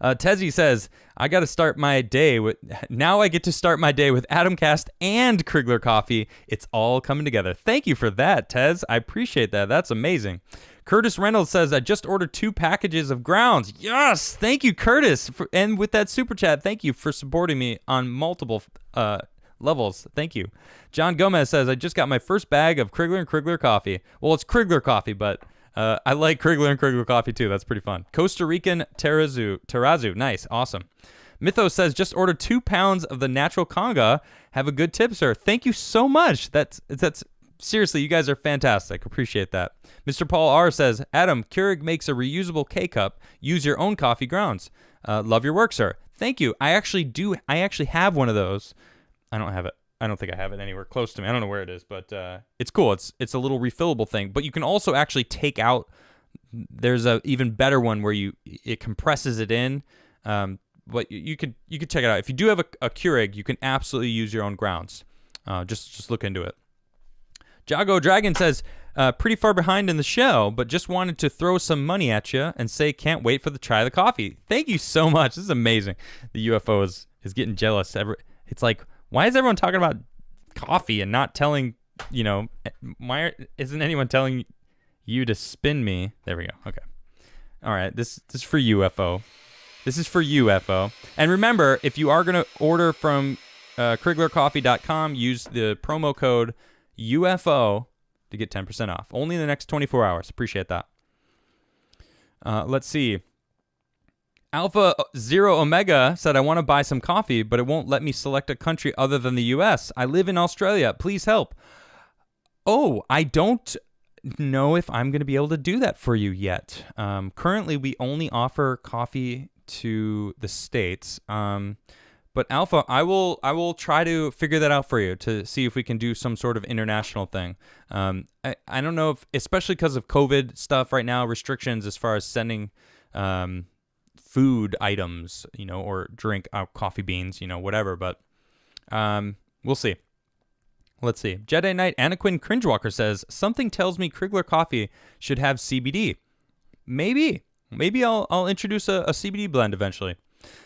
Tezzy says, I get to start my day with Adamcast and Crigler coffee. It's all coming together. Thank you for that, Tez. I appreciate that. That's amazing. Curtis Reynolds says, I just ordered 2 packages of grounds. Yes, thank you, Curtis. And with that super chat, thank you for supporting me on multiple levels. Thank you. John Gomez says, I just got my first bag of Crigler and Crigler coffee. Well, it's Crigler coffee, but I like Crigler and Crigler coffee too. That's pretty fun. Costa Rican Terrazzo. Nice. Awesome. Mythos says, just ordered 2 pounds of the natural conga. Have a good tip, sir. Thank you so much. That's seriously, you guys are fantastic. Appreciate that. Mr. Paul R says, Adam, Keurig makes a reusable K-cup. Use your own coffee grounds. Love your work, sir. Thank you. I actually have one of those. I don't have it. I don't think I have it anywhere close to me. I don't know where it is, but it's cool. It's a little refillable thing. But you can also actually take out. There's a even better one where it compresses it in. But you could check it out. If you do have a Keurig, you can absolutely use your own grounds. Just look into it. Jago Dragon says, pretty far behind in the show, but just wanted to throw some money at you and say can't wait for the try the coffee. Thank you so much. This is amazing. The UFO is getting jealous. It's like, why is everyone talking about coffee and not telling, why isn't anyone telling you to spin me? There we go. Okay. All right. This is for UFO. This is for UFO. And remember, if you are going to order from criglercoffee.com, use the promo code UFO to get 10% off. Only in the next 24 hours. Appreciate that. Let's see. Alpha Zero Omega said, I want to buy some coffee, but it won't let me select a country other than the U.S. I live in Australia. Please help. Oh, I don't know if I'm going to be able to do that for you yet. Currently, we only offer coffee to the States. But Alpha, I will try to figure that out for you to see if we can do some sort of international thing. I don't know if, especially because of COVID stuff right now, restrictions as far as sending food items, or drink coffee beans, whatever. But we'll see. Let's see. Jedi Knight Anaquin Cringewalker says, something tells me Crigler coffee should have CBD. Maybe I'll introduce a CBD blend eventually.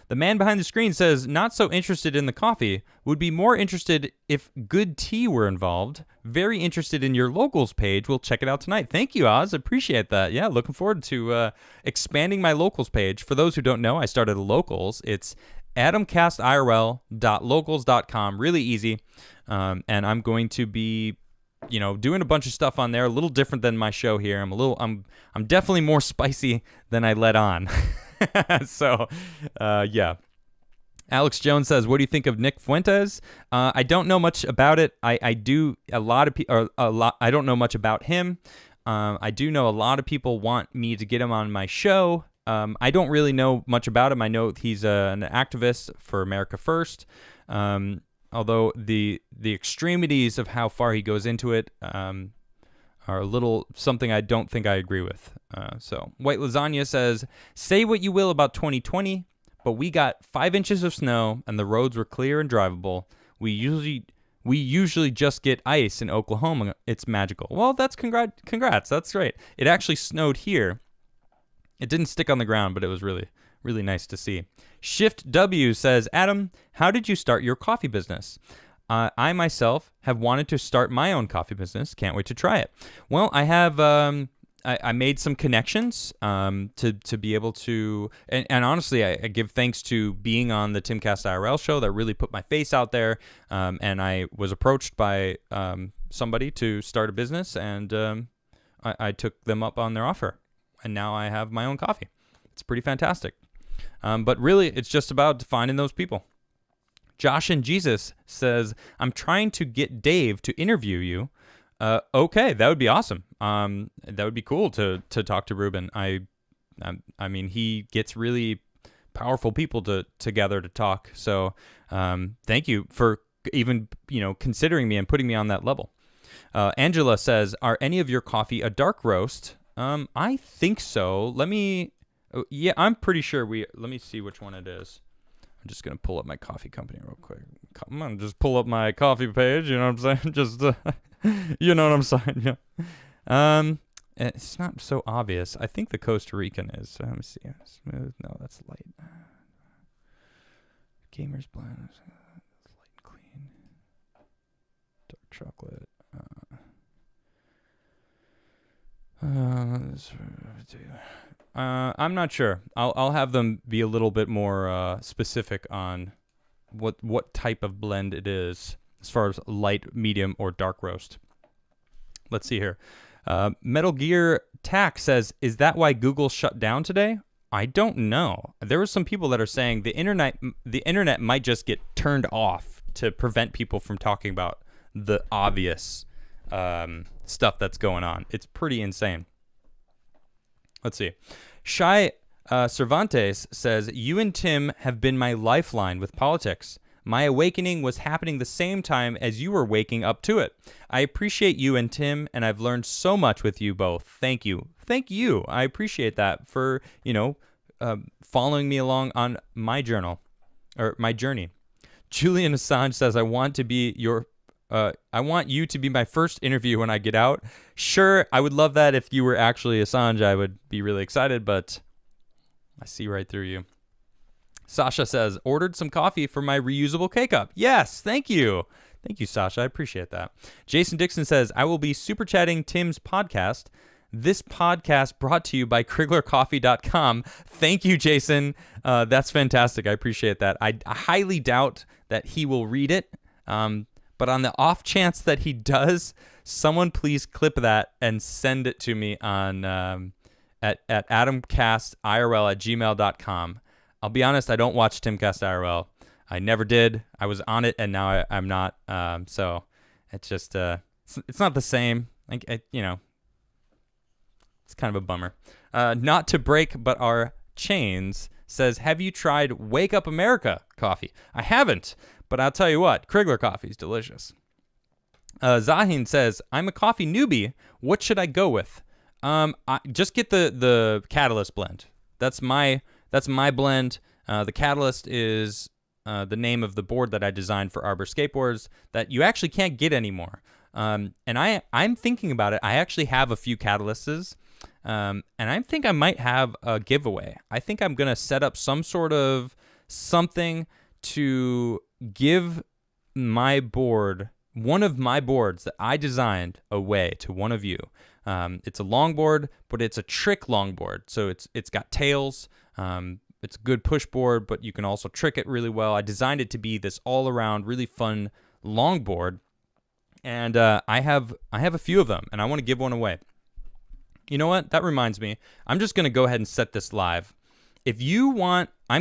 The man behind the screen says, not so interested in the coffee, would be more interested if good tea were involved. Very interested in your locals page. We'll check it out tonight. Thank you, Oz. Appreciate that. Yeah, looking forward to expanding my locals page. For those who don't know, I started a locals. It's adamcastirl.locals.com. Really easy. And I'm going to be, doing a bunch of stuff on there, a little different than my show here. I'm definitely more spicy than I let on. So, yeah. Alex Jones says, what do you think of Nick Fuentes? I don't know much about it. I don't know much about him. I do know a lot of people want me to get him on my show. I don't really know much about him. I know he's an activist for America First. Although the extremities of how far he goes into it are a little something I don't think I agree with. So White Lasagna says, say what you will about 2020, but we got 5 inches of snow and the roads were clear and drivable. We usually just get ice in Oklahoma. It's magical. Well, that's congrats. That's great. It actually snowed here. It didn't stick on the ground, but it was really, really nice to see. Shift W says, Adam, how did you start your coffee business? I myself have wanted to start my own coffee business. Can't wait to try it. Well, I have I made some connections to be able to, and honestly, I give thanks to being on the Timcast IRL show that really put my face out there. And I was approached by somebody to start a business, and I took them up on their offer, and now I have my own coffee. It's pretty fantastic. But really, it's just about finding those people. Josh and Jesus says, I'm trying to get Dave to interview you. Okay, that would be awesome. That would be cool to talk to Ruben. I mean, he gets really powerful people together to talk. So thank you for even, considering me and putting me on that level. Angela says, are any of your coffee a dark roast? I think so. I'm pretty sure let me see which one it is. I'm just going to pull up my coffee company real quick. Come on, just pull up my coffee page, you know what I'm saying? Just, you know what I'm saying? Yeah. It's not so obvious. I think the Costa Rican is. Let me see. Smooth. No, that's light. Gamer's Blend. Light and clean. Dark chocolate. I'm not sure. I'll have them be a little bit more specific on what type of blend it is as far as light, medium, or dark roast. Let's see here. Metal Gear Tack says, is that why Google shut down today? I don't know. There were some people that are saying the internet might just get turned off to prevent people from talking about the obvious stuff that's going on. It's pretty insane. Let's see. Shai Cervantes says, you and Tim have been my lifeline with politics. My awakening was happening the same time as you were waking up to it. I appreciate you and Tim, and I've learned so much with you both. Thank you. Thank you. I appreciate that for, following me along on my journey. Julian Assange says, I want to be your I want you to be my first interview when I get out. Sure, I would love that if you were actually Assange. I would be really excited, but I see right through you. Sasha says, ordered some coffee for my reusable K-Cup. Yes, thank you. Thank you, Sasha. I appreciate that. Jason Dixon says, I will be super chatting Tim's podcast. This podcast brought to you by CriglerCoffee.com. Thank you, Jason. That's fantastic. I appreciate that. I highly doubt that he will read it. But on the off chance that he does, someone please clip that and send it to me on at adamcastirl@gmail.com. I'll be honest, I don't watch Timcast IRL. I never did. I was on it, and now I'm not. So it's just it's not the same. It's kind of a bummer. Not to break, but our chains says, have you tried Wake Up America coffee? I haven't, but I'll tell you what, Crigler coffee is delicious. Zahin says, I'm a coffee newbie. What should I go with? Just get the Catalyst blend. That's my blend. The Catalyst is the name of the board that I designed for Arbor skateboards that you actually can't get anymore. And I'm thinking about it. I actually have a few Catalysts. And I think I might have a giveaway. I think I'm going to set up some sort of something to give my board, one of my boards that I designed, away to one of you. It's a longboard, but it's a trick longboard. So it's got tails. It's a good push board, but you can also trick it really well. I designed it to be this all-around really fun longboard. And I have a few of them, and I want to give one away. You know what? That reminds me. I'm just going to go ahead and set this live. If you want, I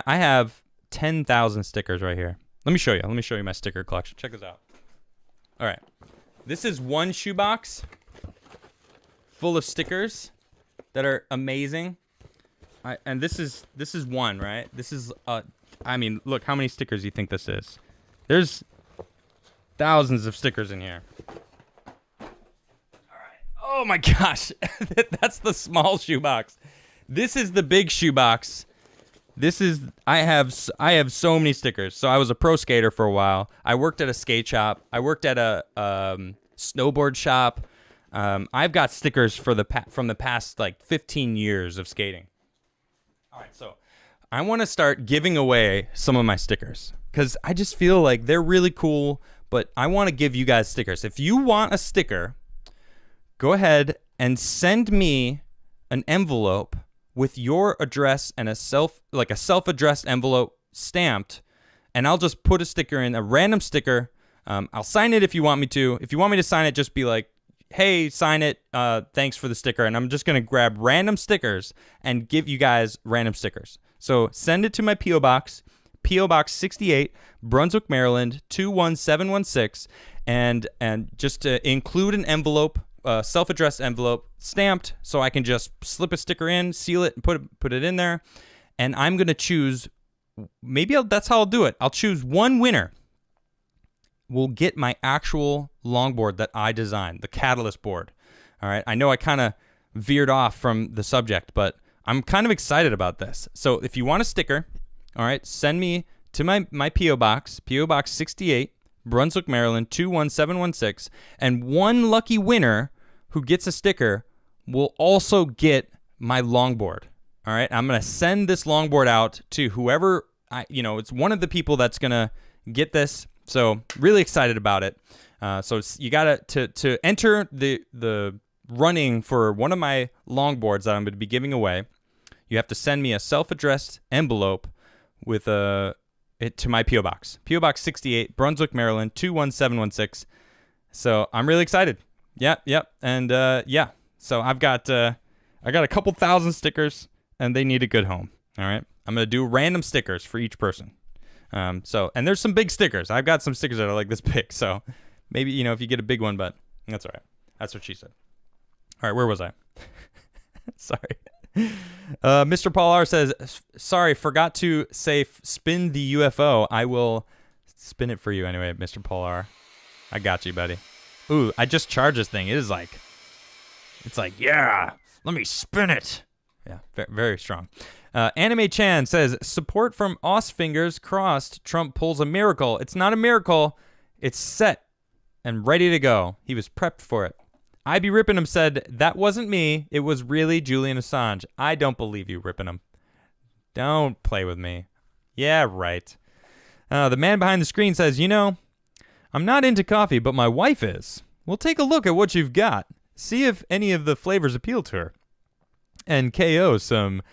have 10,000 stickers right here. Let me show you. Let me show you my sticker collection. Check this out. All right. This is one shoebox full of stickers that are amazing. And this is one, right? This is, look, how many stickers do you think this is? There's thousands of stickers in here. Oh my gosh, that's the small shoebox. This is the big shoebox. I have so many stickers. So I was a pro skater for a while. I worked at a skate shop. I worked at a snowboard shop. I've got stickers from the past like 15 years of skating. All right, so I want to start giving away some of my stickers because I just feel like they're really cool, but I want to give you guys stickers. If you want a sticker, go ahead and send me an envelope with your address and a self-addressed envelope stamped, and I'll just put a sticker in, a random sticker. I'll sign it if you want me to. If you want me to sign it, just be like, hey, sign it. Thanks for the sticker. And I'm just going to grab random stickers and give you guys random stickers. So send it to my P.O. Box, P.O. Box 68, Brunswick, Maryland, 21716, and just to include an envelope, self-addressed envelope, stamped, so I can just slip a sticker in, seal it, and put it in there. And I'm going to choose, that's how I'll do it. I'll choose one winner. Will get my actual longboard that I designed, the Catalyst board. All right. I know I kind of veered off from the subject, but I'm kind of excited about this. So if you want a sticker, all right, send me to my P.O. Box, P.O. Box 68, Brunswick, Maryland, 21716, and one lucky winner who gets a sticker will also get my longboard. All right. I'm going to send this longboard out to whoever, it's one of the people that's going to get this. So really excited about it. So you got to enter the running for one of my longboards that I'm going to be giving away. You have to send me a self-addressed envelope with it to my P.O. Box. P.O. Box 68, Brunswick, Maryland, 21716. So I'm really excited. Yep. And so I've got a couple thousand stickers, and they need a good home. All right. I'm going to do random stickers for each person. And there's some big stickers. I've got some stickers that are like this big. So maybe, if you get a big one, but that's all right. That's what she said. All right. Where was I? Sorry. Mr. Paul R says, sorry, forgot to say spin the UFO. I will spin it for you anyway, Mr. Paul R. I got you, buddy. Ooh, I just charged this thing. It's like, yeah, let me spin it. Yeah, very strong. Anime Chan says, support from Os fingers crossed. Trump pulls a miracle. It's not a miracle. It's set. and ready to go. He was prepped for it. I.B. Rippenham said, that wasn't me. It was really Julian Assange. I don't believe you, Rippenham. Don't play with me. Yeah, right. The man behind the screen says, I'm not into coffee, but my wife is. We'll take a look at what you've got. See if any of the flavors appeal to her. And KO some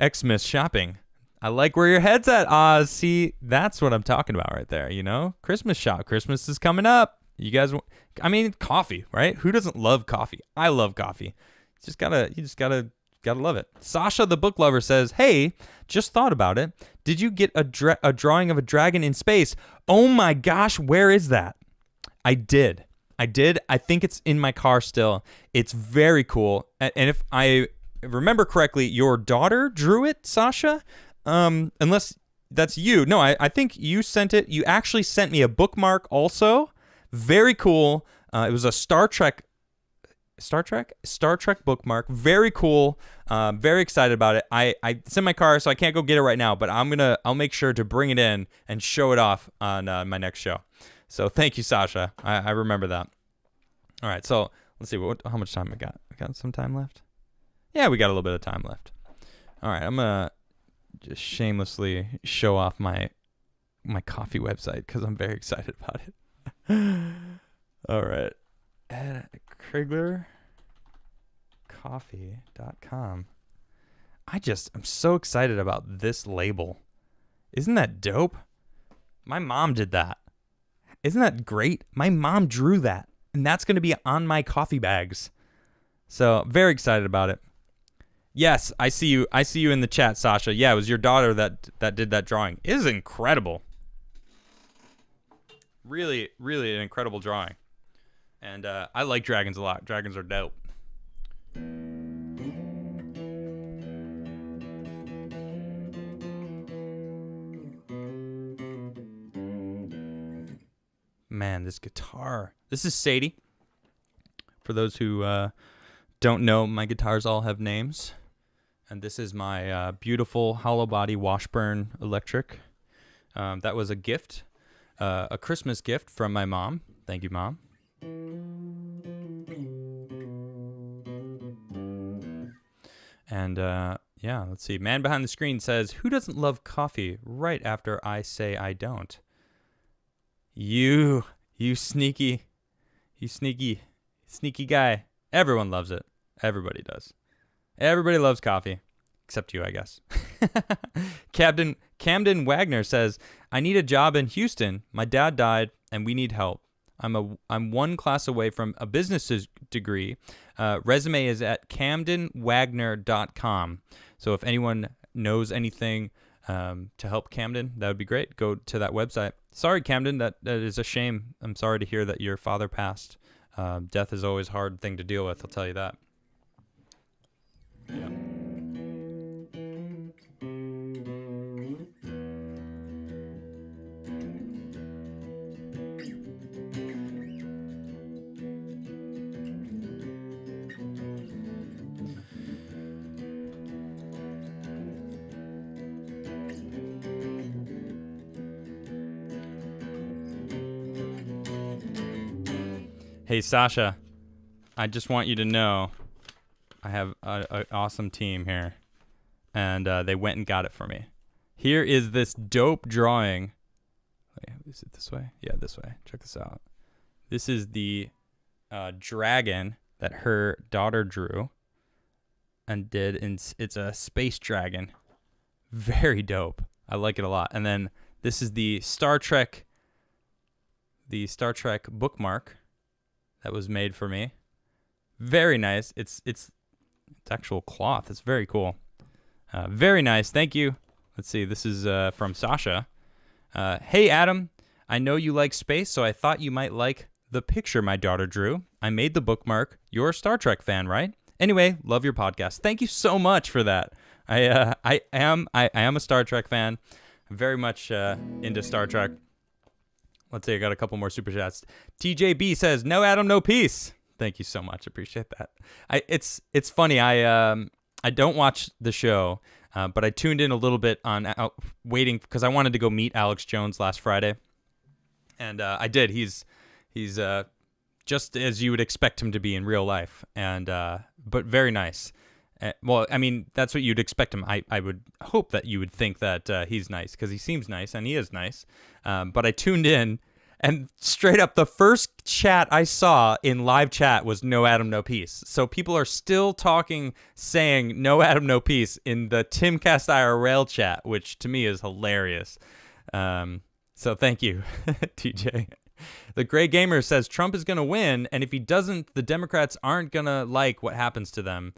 Xmas shopping. I like where your head's at, Oz. See, that's what I'm talking about right there, Christmas shop. Christmas is coming up. You guys, coffee, right? Who doesn't love coffee? I love coffee. You just gotta love it. Sasha, the book lover, says, hey, just thought about it. Did you get a drawing of a dragon in space? Oh my gosh, where is that? I did. I think it's in my car still. It's very cool. And if I remember correctly, your daughter drew it, Sasha? Unless that's you. No, I think you sent it. You actually sent me a bookmark also. Very cool. It was a Star Trek bookmark. Very cool. Very excited about it. It's in my car, so I can't go get it right now, but I'll make sure to bring it in and show it off on my next show. So thank you, Sasha. I remember that. All right, so let's see how much time we got. We got some time left? Yeah, we got a little bit of time left. All right, I'm gonna just shamelessly show off my coffee website because I'm very excited about it. All right. At CriglerCoffee.com. I'm so excited about this label. Isn't that dope? My mom did that. Isn't that great? My mom drew that, and that's going to be on my coffee bags. So very excited about it. Yes, I see you. I see you in the chat, Sasha. Yeah, it was your daughter that did that drawing. It is incredible. Really, really an incredible drawing. And I like dragons a lot. Dragons are dope. Man, this guitar. This is Sadie. For those who don't know, my guitars all have names. And this is my beautiful hollow body Washburn electric. That was a gift. A Christmas gift from my mom. Thank you, Mom. And let's see. Man behind the screen says, who doesn't love coffee right after I say I don't? You sneaky guy. Everyone loves it. Everybody does. Everybody loves coffee. Except you, I guess. Camden Wagner says, I need a job in Houston. My dad died, and we need help. I'm one class away from a business degree. Resume is at CamdenWagner.com. So if anyone knows anything to help Camden, that would be great. Go to that website. Sorry, Camden, that is a shame. I'm sorry to hear that your father passed. Death is always a hard thing to deal with, I'll tell you that. Yeah. Hey, Sasha, I just want you to know I have an awesome team here, and they went and got it for me. Here is this dope drawing. Wait, is it this way? Yeah, this way. Check this out. This is the dragon that her daughter drew and did. It's a space dragon. Very dope. I like it a lot. And then this is the Star Trek bookmark that was made for me. Very nice. It's actual cloth. It's very cool. Very nice. Thank you. Let's see. This is from Sasha. Hey, Adam. I know you like space, so I thought you might like the picture my daughter drew. I made the bookmark. You're a Star Trek fan, right? Anyway, love your podcast. Thank you so much for that. I am a Star Trek fan. I'm very much into Star Trek. Let's see, I got a couple more super chats. TJB says, no Adam, no peace. Thank you so much. Appreciate that. It's funny. I don't watch the show, but I tuned in a little bit on waiting because I wanted to go meet Alex Jones last Friday. And I did. He's He's just as you would expect him to be in real life, and but very nice. Well, I mean, that's what you'd expect him. I would hope that you would think that he's nice because he seems nice and he is nice. But I tuned in, and straight up, the first chat I saw in live chat was "No Adam, no peace." So people are still talking, saying "No Adam, no peace" in the Timcast IRL chat, which to me is hilarious. So thank you, TJ. The Gray Gamer says Trump is going to win, and if he doesn't, the Democrats aren't going to like what happens to them.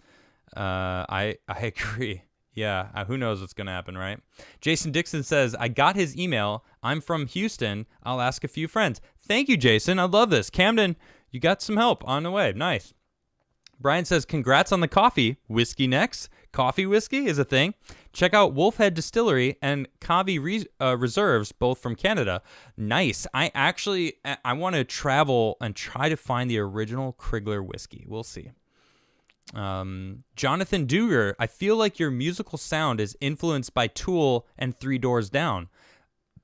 I agree. Yeah, who knows what's going to happen, right? Jason Dixon says, I got his email. I'm from Houston. I'll ask a few friends. Thank you, Jason. I love this. Camden, you got some help on the way. Nice. Brian says, congrats on the coffee. Whiskey next. Coffee whiskey is a thing. Check out Wolfhead Distillery and Cavey Reserves, both from Canada. Nice. I want to travel and try to find the original Crigler whiskey. We'll see. Jonathan Duger, I feel like your musical sound is influenced by Tool and Three Doors Down.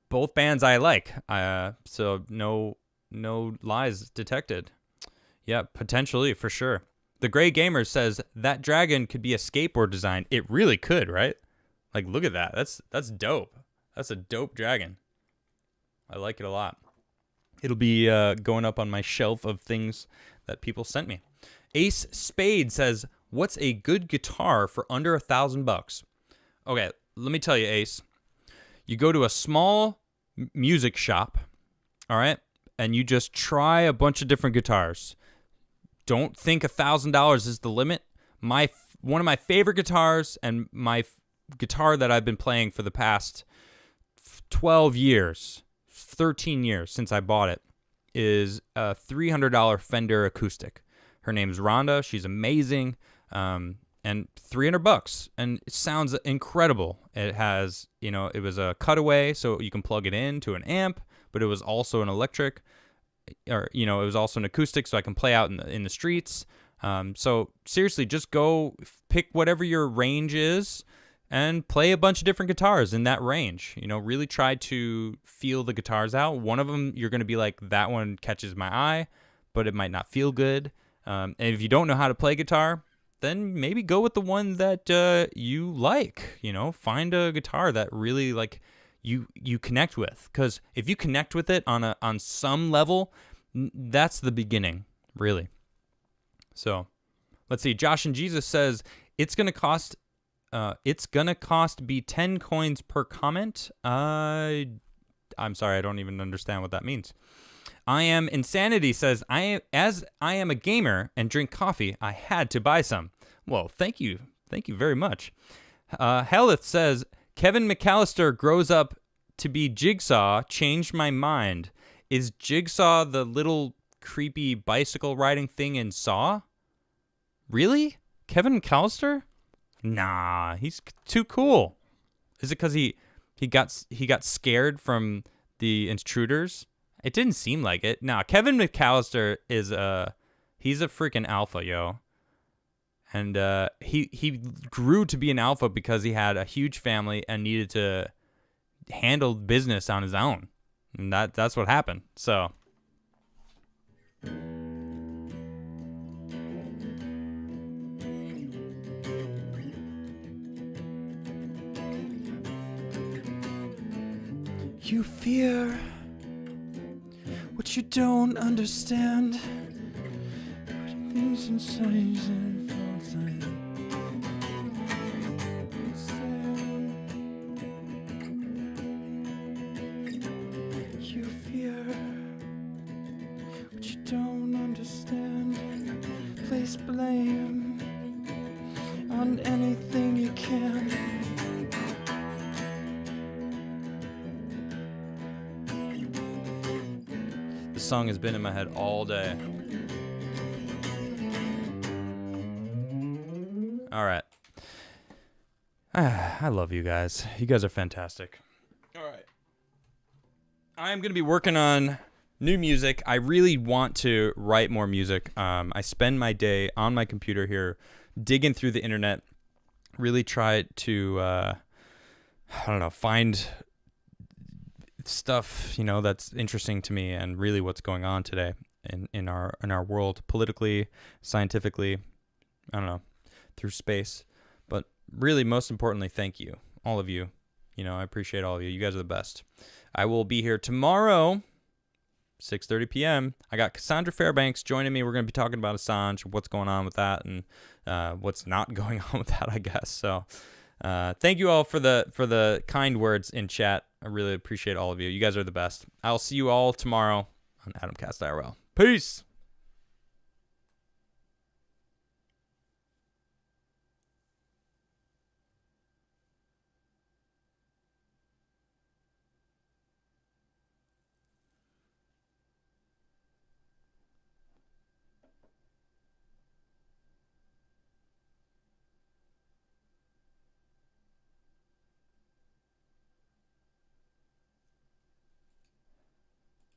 Both bands I like. So no lies detected. Yeah, potentially, for sure. The Gray Gamer says that dragon could be a skateboard design. It really could, right? Like, look at that. That's dope. That's a dope dragon. I like it a lot. It'll be going up on my shelf of things that people sent me. Ace Spade says, what's a good guitar for under $1,000? Okay, let me tell you, Ace. You go to a small music shop, all right, and you just try a bunch of different guitars. Don't think $1,000 is the limit. One of my favorite guitars, and my guitar that I've been playing for the past 12 years, 13 years since I bought it, is a $300 Fender acoustic. Her name's Rhonda. She's amazing. And $300, and it sounds incredible. It has, it was a cutaway, so you can plug it into an amp, but it was also an electric, or it was also an acoustic, so I can play out in the streets. So seriously, just go pick whatever your range is and play a bunch of different guitars in that range. Really try to feel the guitars out. One of them, you're going to be like, that one catches my eye, but it might not feel good. And if you don't know how to play guitar, then maybe go with the one that you like. Find a guitar that really like you connect with. Because if you connect with it on some level, that's the beginning, really. So let's see. Josh and Jesus says it's gonna cost be 10 coins per comment. I'm sorry, I don't even understand what that means. I Am Insanity says, as I am a gamer and drink coffee, I had to buy some. Well, thank you. Thank you very much. Helith says, Kevin McAllister grows up to be Jigsaw, changed my mind. Is Jigsaw the little creepy bicycle riding thing in Saw? Really? Kevin McAllister? Nah, he's too cool. Is it because he got scared from the intruders? It didn't seem like it. Nah, Kevin McAllister he's a freaking alpha, yo. And he grew to be an alpha because he had a huge family and needed to handle business on his own. And that's what happened. So you fear what you don't understand. Things inside and outside. You fear what you don't understand. Place blame on anything you can. This song has been in my head all day. All right. I love you guys. You guys are fantastic. All right. I'm going to be working on new music. I really want to write more music. I spend my day on my computer here digging through the internet, really try to, find stuff, that's interesting to me, and really what's going on today in our world, politically, scientifically, I don't know, through space. But really, most importantly, thank you, all of you. I appreciate all of you. You guys are the best. I will be here tomorrow, 6:30 p.m. I got Cassandra Fairbanks joining me. We're going to be talking about Assange, what's going on with that, and what's not going on with that, I guess. So thank you all for the kind words in chat. I really appreciate all of you. You guys are the best. I'll see you all tomorrow on Adamcast IRL. Peace.